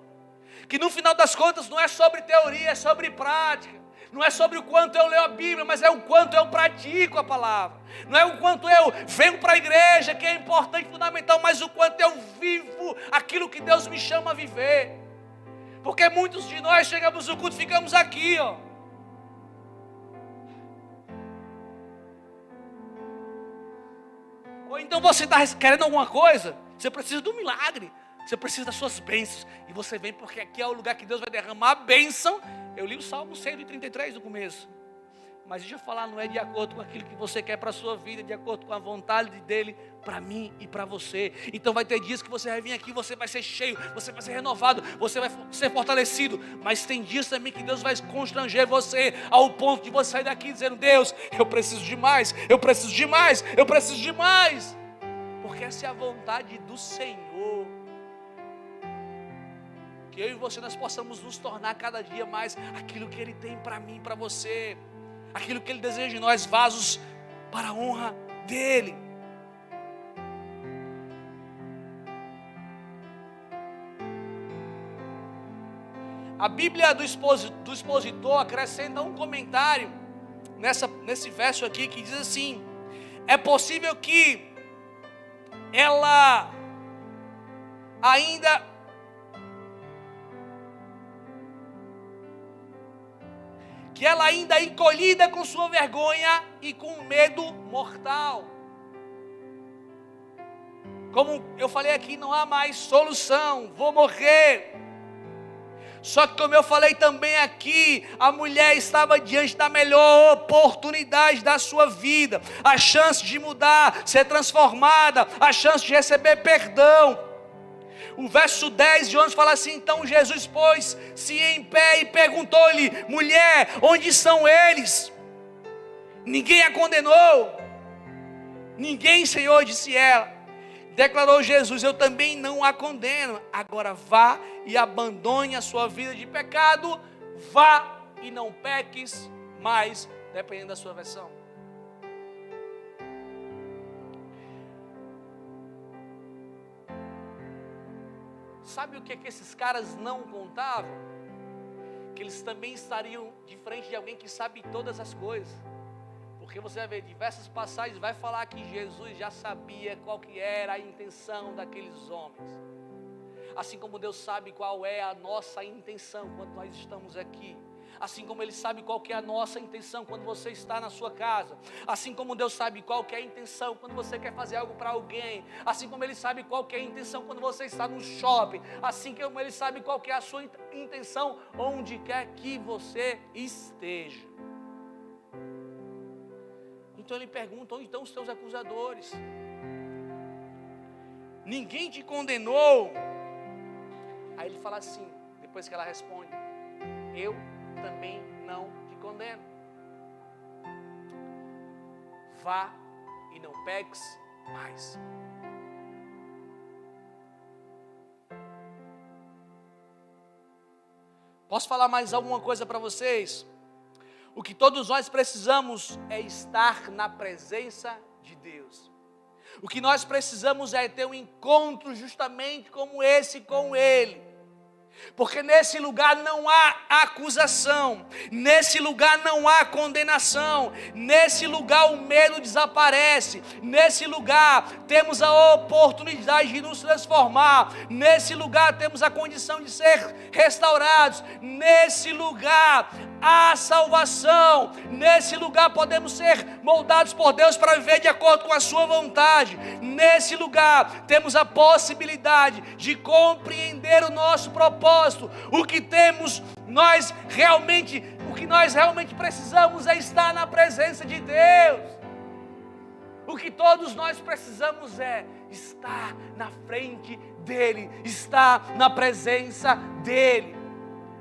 Que no final das contas, não é sobre teoria, é sobre prática. Não é sobre o quanto eu leio a Bíblia, mas é o quanto eu pratico a palavra. Não é o quanto eu venho para a igreja, que é importante, fundamental, mas o quanto eu vivo aquilo que Deus me chama a viver. Porque muitos de nós chegamos no culto e ficamos aqui, ó. Ou então você está querendo alguma coisa, você precisa do milagre. Você precisa das suas bênçãos. E você vem porque aqui é o lugar que Deus vai derramar a bênção. Eu li o Salmo 133 no começo. Mas deixa eu falar, não é de acordo com aquilo que você quer para a sua vida, é de acordo com a vontade dEle para mim e para você. Então vai ter dias que você vai vir aqui, você vai ser cheio, você vai ser renovado, você vai ser fortalecido. Mas tem dias também que Deus vai constranger você ao ponto de você sair daqui dizendo, Deus, eu preciso de mais, eu preciso de mais, eu preciso de mais. Porque essa é a vontade do Senhor. Que eu e você nós possamos nos tornar cada dia mais aquilo que Ele tem para mim e para você. Aquilo que Ele deseja de nós, vasos para a honra dEle. A Bíblia do expositor acrescenta um comentário nesse verso aqui que diz assim: é possível que ela ainda encolhida com sua vergonha e com medo mortal. Como eu falei aqui, não há mais solução, vou morrer. Só que como eu falei também aqui, a mulher estava diante da melhor oportunidade da sua vida, a chance de mudar, ser transformada, a chance de receber perdão. O verso 10 de 11 fala assim: então Jesus pôs-se em pé e perguntou-lhe: mulher, onde estão eles? Ninguém a condenou? Ninguém, Senhor, disse ela. Declarou Jesus: eu também não a condeno. Agora vá e abandone a sua vida de pecado. Vá e não peques mais, dependendo da sua versão. Sabe o que esses caras não contavam? Que eles também estariam de frente de alguém que sabe todas as coisas. Porque você vai ver diversas passagens, vai falar que Jesus já sabia qual que era a intenção daqueles homens. Assim como Deus sabe qual é a nossa intenção quando nós estamos aqui. Assim como Ele sabe qual que é a nossa intenção quando você está na sua casa. Assim como Deus sabe qual que é a intenção quando você quer fazer algo para alguém. Assim como Ele sabe qual que é a intenção quando você está no shopping. Assim como Ele sabe qual que é a sua intenção onde quer que você esteja. Então Ele pergunta: onde estão os teus acusadores? Ninguém te condenou? Aí Ele fala assim, depois que ela responde: eu também não te condeno. Vá e não peques mais. Posso falar mais alguma coisa para vocês? O que todos nós precisamos é estar na presença de Deus. O que nós precisamos é ter um encontro justamente como esse com Ele. Porque nesse lugar não há acusação, nesse lugar não há condenação, nesse lugar o medo desaparece, nesse lugar temos a oportunidade de nos transformar, nesse lugar temos a condição de ser restaurados, nesse lugar há salvação, nesse lugar podemos ser moldados por Deus para viver de acordo com a sua vontade, nesse lugar temos a possibilidade de compreender o nosso propósito. O que nós realmente precisamos é estar na presença de Deus. O que todos nós precisamos é estar na frente dEle, estar na presença dEle.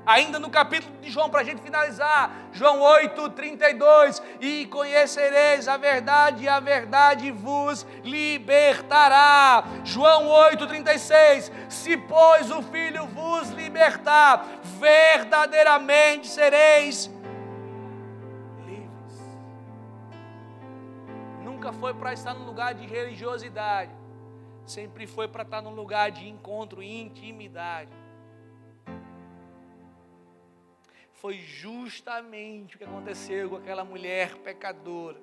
Ainda no capítulo de João, para a gente finalizar, João 8:32, e conhecereis a verdade, e a verdade vos libertará. João 8:36, se pois o Filho vos libertar, verdadeiramente sereis livres. Nunca foi para estar num lugar de religiosidade, sempre foi para estar num lugar de encontro e intimidade. Foi justamente o que aconteceu com aquela mulher pecadora.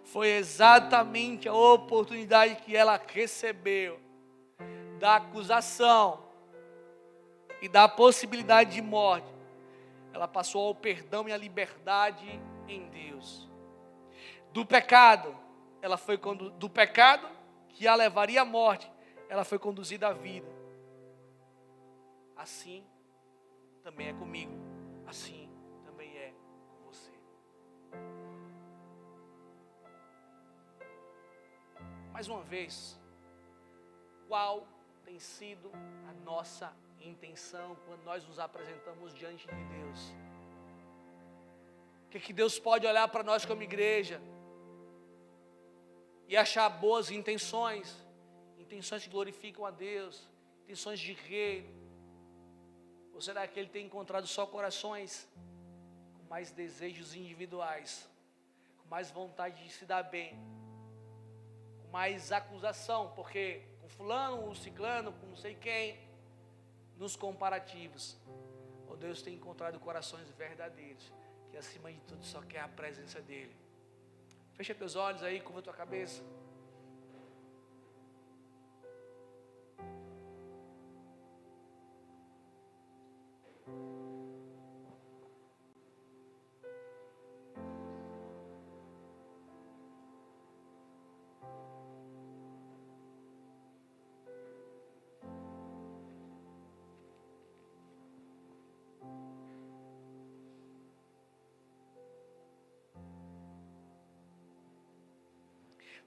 Foi exatamente a oportunidade que ela recebeu da acusação e da possibilidade de morte. Ela passou ao perdão e à liberdade em Deus. Do pecado que a levaria à morte, ela foi conduzida à vida. Assim também é comigo. Assim também é com você. Mais uma vez, qual tem sido a nossa intenção quando nós nos apresentamos diante de Deus? O que Deus pode olhar para nós como igreja e achar boas intenções que glorificam a Deus, intenções de reino? Ou será que Ele tem encontrado só corações com mais desejos individuais, com mais vontade de se dar bem, com mais acusação, porque com fulano, o ciclano, com não sei quem, nos comparativos? Ou Deus tem encontrado corações verdadeiros, que acima de tudo só quer a presença dEle? Fecha teus olhos aí, curva tua cabeça.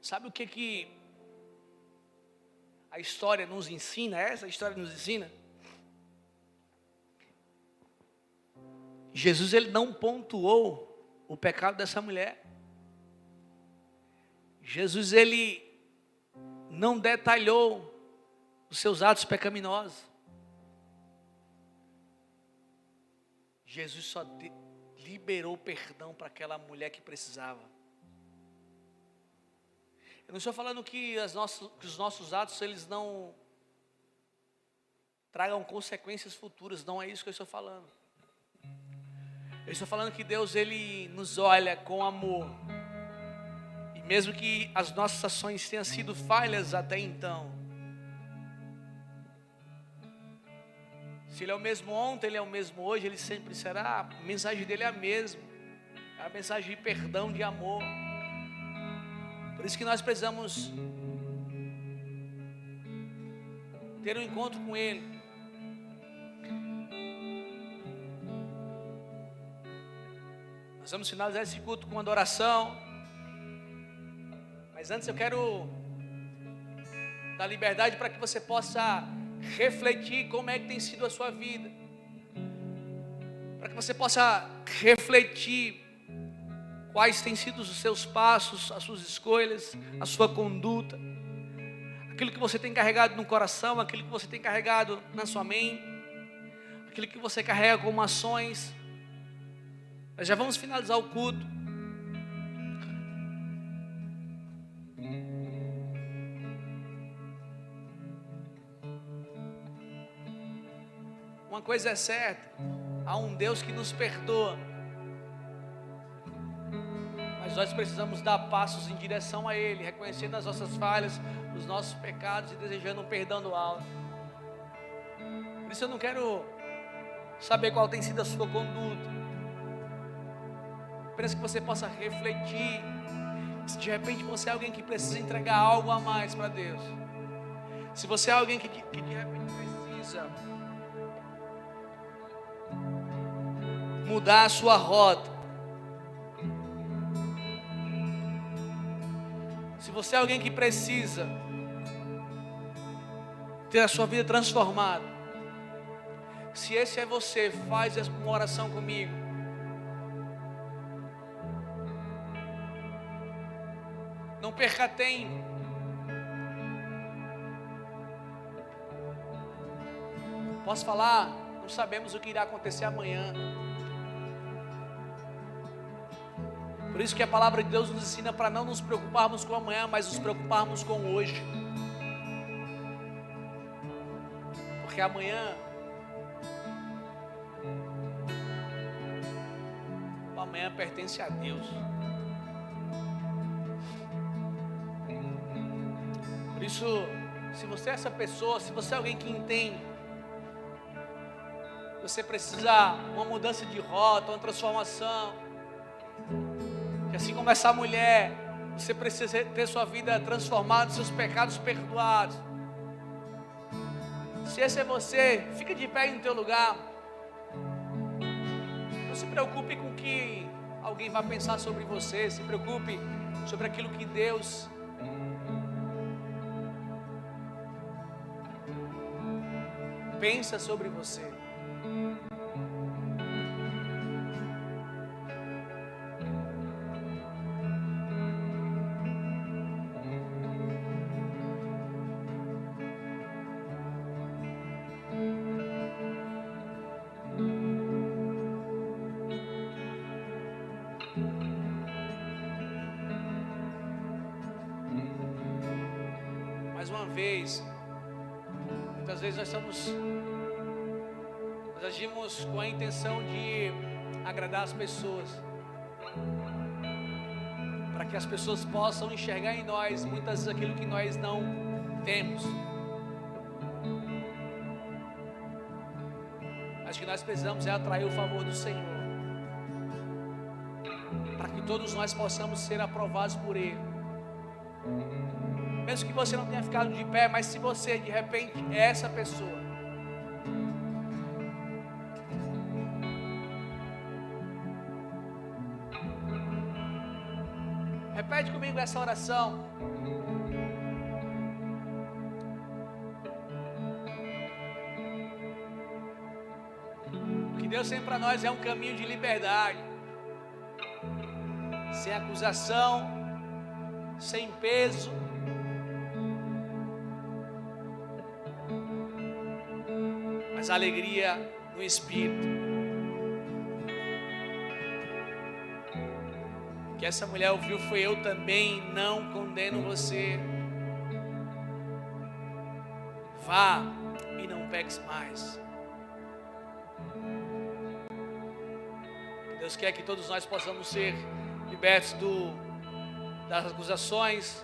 Sabe o que a história nos ensina? Essa história nos ensina? Jesus, ele não pontuou o pecado dessa mulher. Jesus, ele não detalhou os seus atos pecaminosos. Jesus só liberou perdão para aquela mulher que precisava. Eu não estou falando que os nossos atos eles não tragam consequências futuras, não é isso que eu estou falando. Eu estou falando que Deus ele nos olha com amor. E mesmo que as nossas ações tenham sido falhas até então, se Ele é o mesmo ontem, Ele é o mesmo hoje, Ele sempre será. A mensagem dele é a mesma. É a mensagem de perdão, de amor. Por isso que nós precisamos ter um encontro com Ele. Nós vamos finalizar esse culto com adoração. Mas antes eu quero dar liberdade para que você possa refletir como é que tem sido a sua vida. Para que você possa refletir quais têm sido os seus passos, as suas escolhas, a sua conduta. Aquilo que você tem carregado no coração, aquilo que você tem carregado na sua mente, aquilo que você carrega como ações. Nós já vamos finalizar o culto. Uma coisa é certa, há um Deus que nos perdoa, mas nós precisamos dar passos em direção a Ele, reconhecendo as nossas falhas, os nossos pecados e desejando um perdão do alto. Por isso eu não quero saber qual tem sido a sua conduta, apenas que você possa refletir, se de repente você é alguém que precisa entregar algo a mais para Deus, se você é alguém que de repente precisa mudar a sua rota, se você é alguém que precisa ter a sua vida transformada, se esse é você, faz uma oração comigo. Não perca tempo. Posso falar? Não sabemos o que irá acontecer amanhã. Por isso que a palavra de Deus nos ensina para não nos preocuparmos com amanhã, mas nos preocuparmos com hoje. Porque amanhã, o amanhã pertence a Deus. Por isso, se você é essa pessoa, se você é alguém que entende, você precisa uma mudança de rota, uma transformação. Que assim como essa mulher, você precisa ter sua vida transformada, seus pecados perdoados. Se esse é você, fica de pé no teu lugar. Não se preocupe com o que alguém vai pensar sobre você. Se preocupe sobre aquilo que Deus pensa sobre você. Mais uma vez, muitas vezes nós agimos com a intenção de agradar as pessoas, para que as pessoas possam enxergar em nós muitas vezes aquilo que nós não temos. Acho que nós precisamos atrair o favor do Senhor, para que todos nós possamos ser aprovados por Ele. Mesmo que você não tenha ficado de pé, mas se você de repente é essa pessoa, repete comigo essa oração. Deus tem para nós um caminho de liberdade, sem acusação, sem peso, mas alegria no Espírito. O que essa mulher ouviu foi: eu também não condeno você. Vá e não peques mais. Deus quer que todos nós possamos ser libertos das acusações,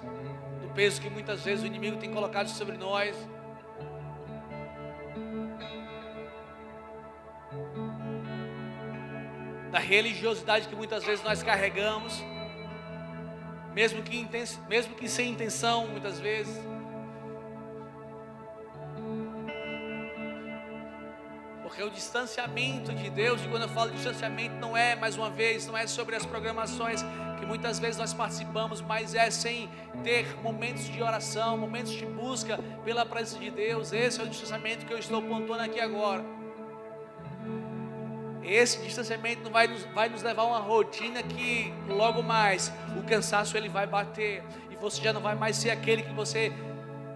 do peso que muitas vezes o inimigo tem colocado sobre nós. Da religiosidade que muitas vezes nós carregamos, mesmo que sem intenção, muitas vezes. Porque o distanciamento de Deus, e quando eu falo de distanciamento, não é, mais uma vez, não é sobre as programações que muitas vezes nós participamos, mas é sem ter momentos de oração, momentos de busca pela presença de Deus. Esse é o distanciamento que eu estou pontuando aqui agora. Esse distanciamento não vai nos levar a uma rotina que logo mais o cansaço ele vai bater e você já não vai mais ser aquele que você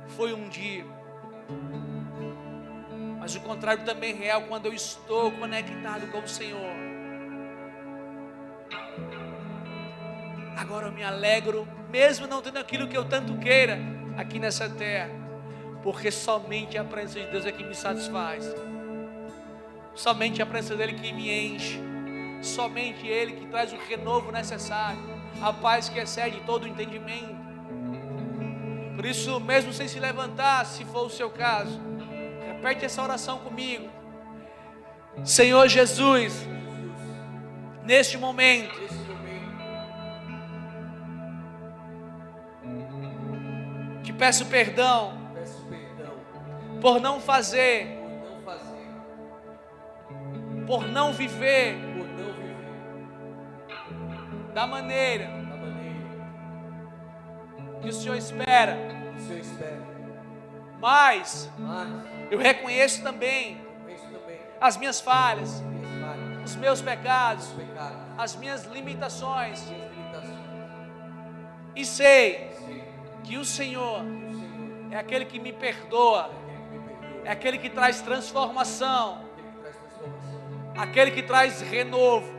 foi um dia. Mas o contrário também é real quando eu estou conectado com o Senhor. Agora eu me alegro, mesmo não tendo aquilo que eu tanto queira aqui nessa terra, porque somente a presença de Deus é que me satisfaz. Somente a presença dele que me enche, somente ele que traz o renovo necessário, a paz que excede todo o entendimento. Por isso, mesmo sem se levantar, se for o seu caso, repete essa oração comigo. Senhor Jesus, neste momento, te peço perdão por não fazer, por não viver da maneira que o Senhor espera. Mas eu reconheço também as minhas falhas, os meus pecados, as minhas limitações, e sei que o Senhor é aquele que me perdoa, é aquele que traz transformação, aquele que traz renovo,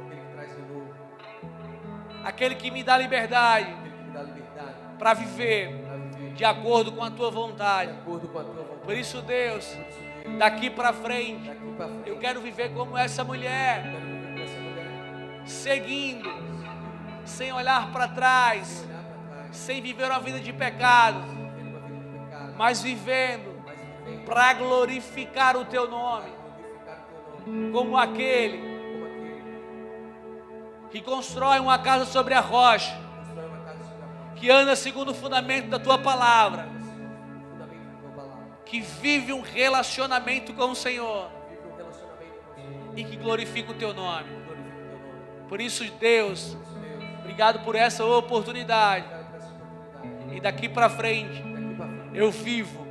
aquele que me dá liberdade para viver de acordo com a tua vontade. Por isso, Deus, daqui para frente, eu quero viver como essa mulher, seguindo, sem olhar para trás, sem viver uma vida de pecado, mas vivendo para glorificar o teu nome, como aquele que constrói uma casa sobre a rocha, que anda segundo o fundamento da tua palavra, que vive um relacionamento com o Senhor e que glorifica o teu nome. Por isso, Deus, obrigado por essa oportunidade, e daqui para frente eu vivo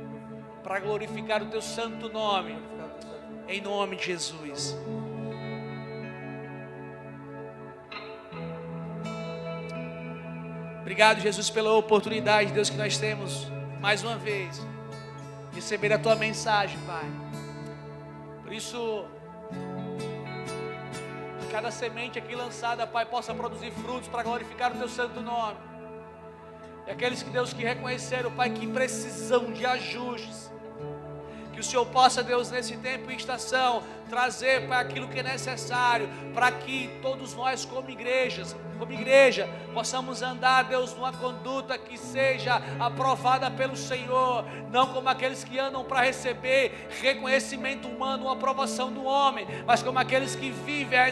para glorificar o teu santo nome, em nome de Jesus. Obrigado, Jesus, pela oportunidade, Deus, que nós temos mais uma vez de receber a tua mensagem, Pai. Por isso, que cada semente aqui lançada, Pai, possa produzir frutos para glorificar o teu santo nome. E aqueles que, Deus, que reconheceram, Pai, que precisam de ajustes, que o Senhor possa, Deus, nesse tempo e estação, trazer para aquilo que é necessário, para que todos nós como igreja, possamos andar, Deus, numa conduta que seja aprovada pelo Senhor, não como aqueles que andam para receber reconhecimento humano, uma aprovação do homem, mas como aqueles que vivem a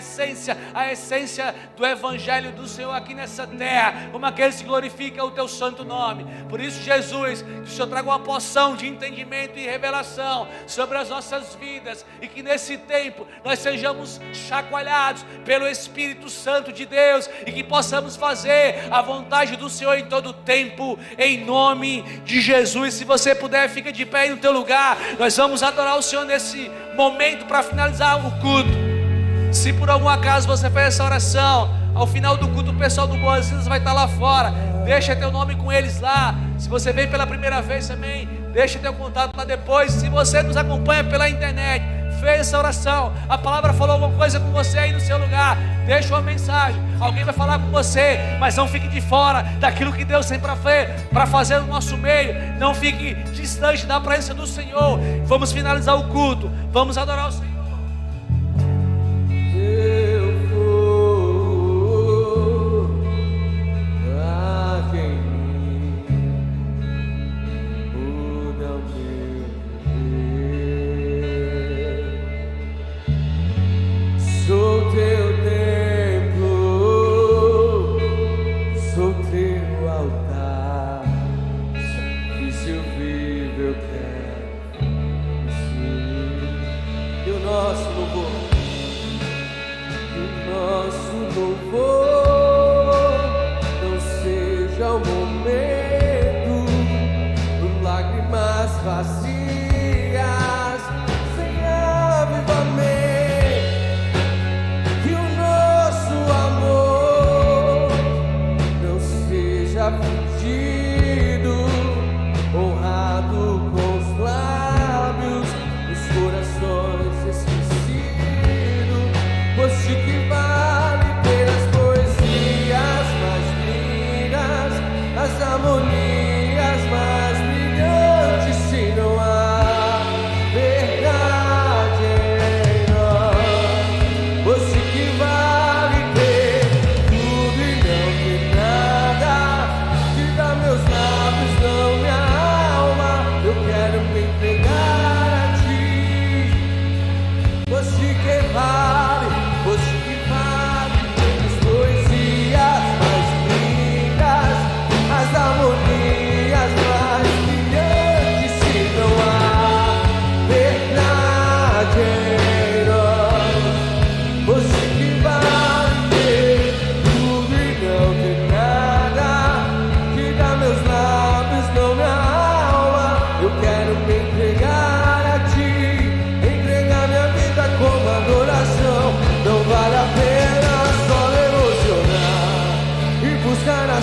essência do Evangelho do Senhor aqui nessa terra, como aqueles que glorificam o teu santo nome. Por isso, Jesus, que o Senhor traga uma porção de entendimento e revelação sobre as nossas vidas, e que nesse tempo nós sejamos chacoalhados pelo Espírito Santo de Deus, e que possamos fazer a vontade do Senhor em todo o tempo, em nome de Jesus. Se você puder, fica de pé aí no teu lugar. Nós vamos adorar o Senhor nesse momento para finalizar o culto. Se por algum acaso você fez essa oração, ao final do culto o pessoal do Boas-Vindas vai estar lá fora. Deixa teu nome com eles lá. Se você veio pela primeira vez também, deixa teu contato lá depois. Se você nos acompanha pela internet, fez essa oração, a palavra falou alguma coisa com você aí no seu lugar, deixa uma mensagem, alguém vai falar com você, mas não fique de fora daquilo que Deus tem para fazer no nosso meio. Não fique distante da presença do Senhor. Vamos finalizar o culto, vamos adorar o Senhor.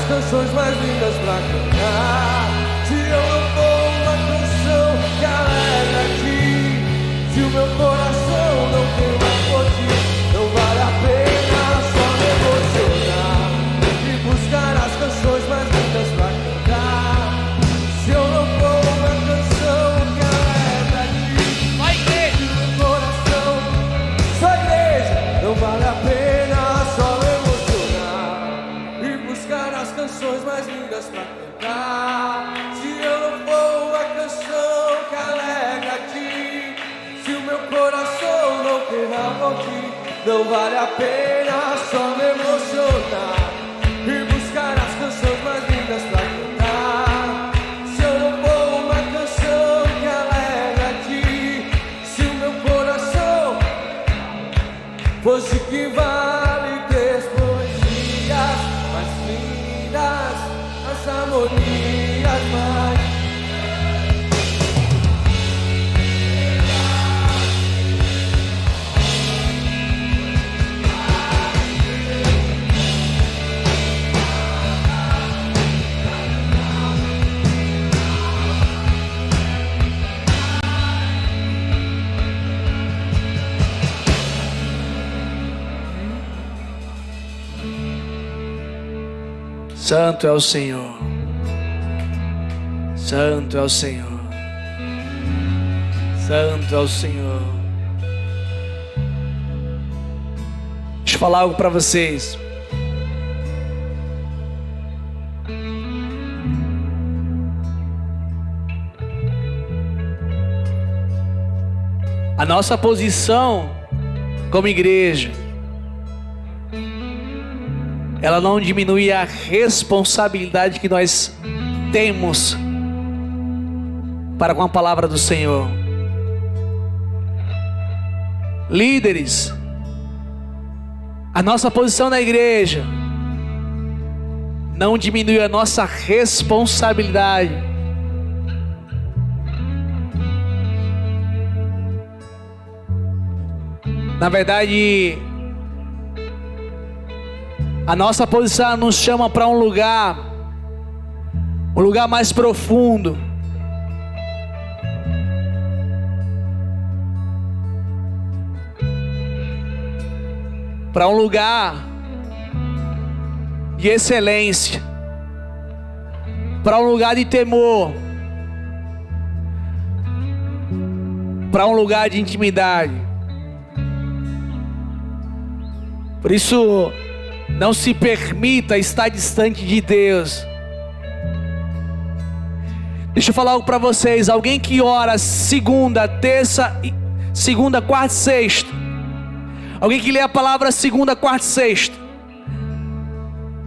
Canções mais lindas pra cantar. Se eu não for uma canção que alegra aqui, se o meu coração não tem mais por ti, não vale a pena só me emocionar e buscar as canções mais lindas pra cantar. Se eu não for uma canção que alegra aqui, se o meu coração, só igreja, não vale a pena só me emocionar e buscar as canções mais lindas pra cantar. Se eu não for uma canção que alegra a ti, se o meu coração não queira por ti, não vale a pena só me emocionar e buscar as canções mais lindas pra cantar. Se eu não for uma canção que alegra a ti, se o meu coração fosse que vale ter poesias mais lindas, as harmonias mais. Santo é o Senhor, Santo é o Senhor, Santo é o Senhor. Deixa eu falar algo para vocês. A nossa posição como igreja, ela não diminui a responsabilidade que nós temos para com a palavra do Senhor. Líderes, a nossa posição na igreja não diminui a nossa responsabilidade. Na verdade, A nossa posição nos chama para um lugar mais profundo. Para um lugar de excelência, para um lugar de temor, para um lugar de intimidade. Por isso, não se permita estar distante de Deus. Deixa eu falar algo para vocês. Alguém que ora segunda, quarta e sexta. Alguém que lê a palavra segunda, quarta e sexta.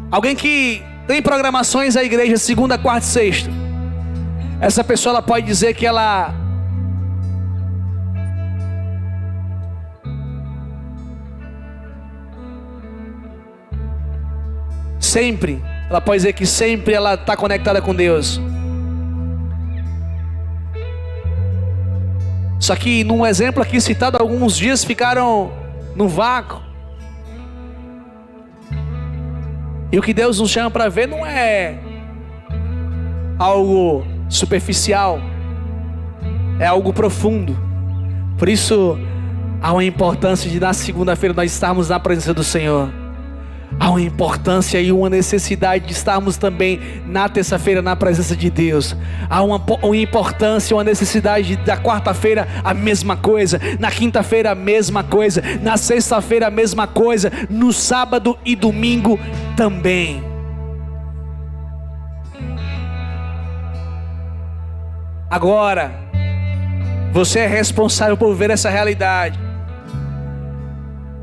Alguém que tem programações da igreja segunda, quarta e sexta. Essa pessoa ela pode dizer que ela pode dizer que sempre ela está conectada com Deus. Só que num exemplo aqui citado, alguns dias ficaram no vácuo. E o que Deus nos chama para ver não é algo superficial, é algo profundo. Por isso há uma importância de na segunda-feira nós estarmos na presença do Senhor. Há uma importância e uma necessidade de estarmos também na terça-feira na presença de Deus. Há uma importância e uma necessidade da quarta-feira a mesma coisa, na quinta-feira a mesma coisa, na sexta-feira a mesma coisa, no sábado e domingo também. Agora, você é responsável por ver essa realidade.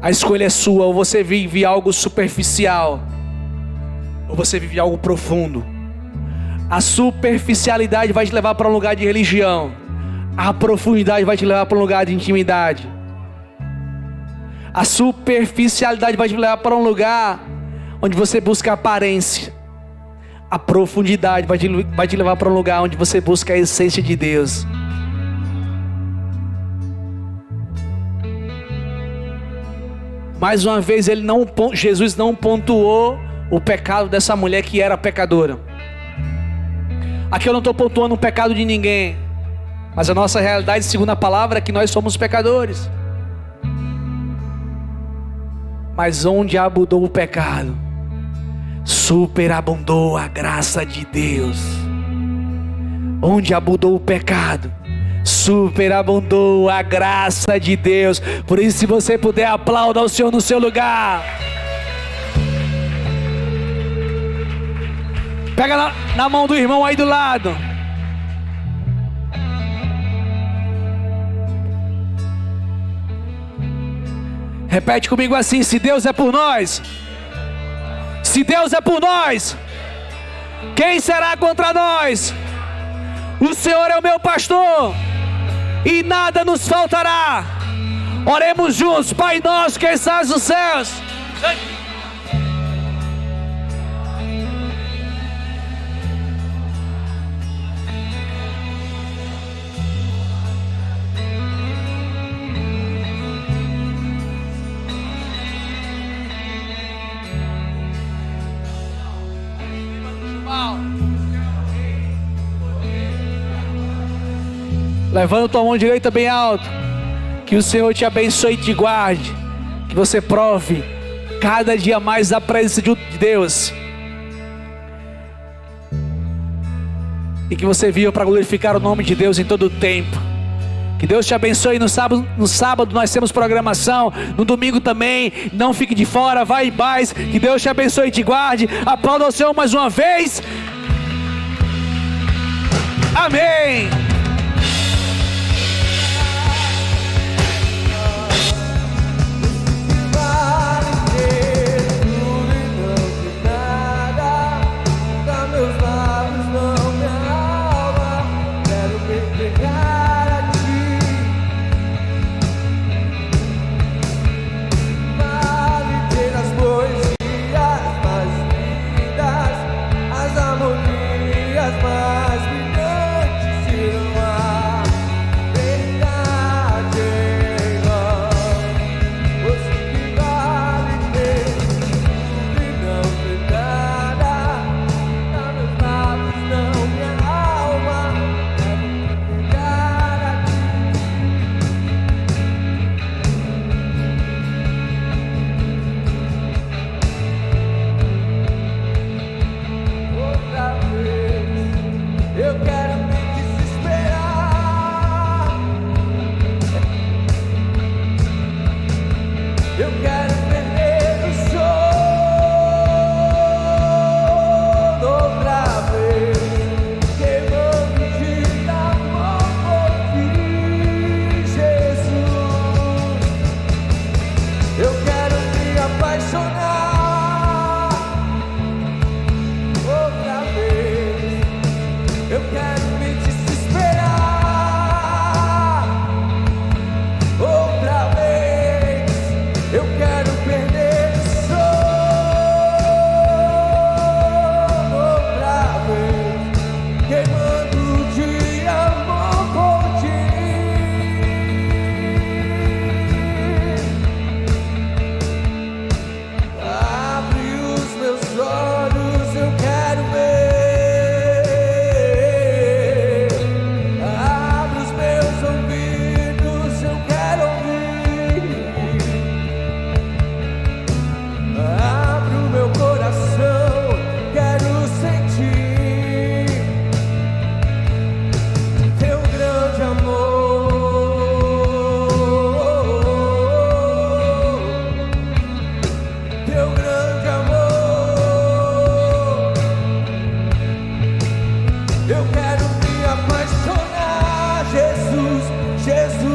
A escolha é sua. Ou você vive algo superficial, ou você vive algo profundo. A superficialidade vai te levar para um lugar de religião. A profundidade vai te levar para um lugar de intimidade. A superficialidade vai te levar para um lugar onde você busca aparência. A profundidade vai te levar para um lugar onde você busca a essência de Deus. Mais uma vez, Jesus não pontuou o pecado dessa mulher que era pecadora. Aqui eu não estou pontuando o pecado de ninguém, mas a nossa realidade, segundo a palavra, é que nós somos pecadores. Mas onde abundou o pecado, superabundou a graça de Deus. Onde abundou o pecado, superabundou a graça de Deus. Por isso, se você puder, aplauda o Senhor no seu lugar. Pega na mão do irmão aí do lado. Repete comigo assim: se Deus é por nós, se Deus é por nós, quem será contra nós? O Senhor é o meu pastor e nada nos faltará. Oremos juntos. Pai nosso que estás nos céus. Levanta tua mão direita bem alto. Que o Senhor te abençoe e te guarde. Que você prove cada dia mais da presença de Deus. E que você viva para glorificar o nome de Deus em todo o tempo. Que Deus te abençoe. No sábado nós temos programação. No domingo também. Não fique de fora, vai em paz. Que Deus te abençoe e te guarde. Aplauda o Senhor mais uma vez. Amém. As harmonias mais brilhantes irão Jesus.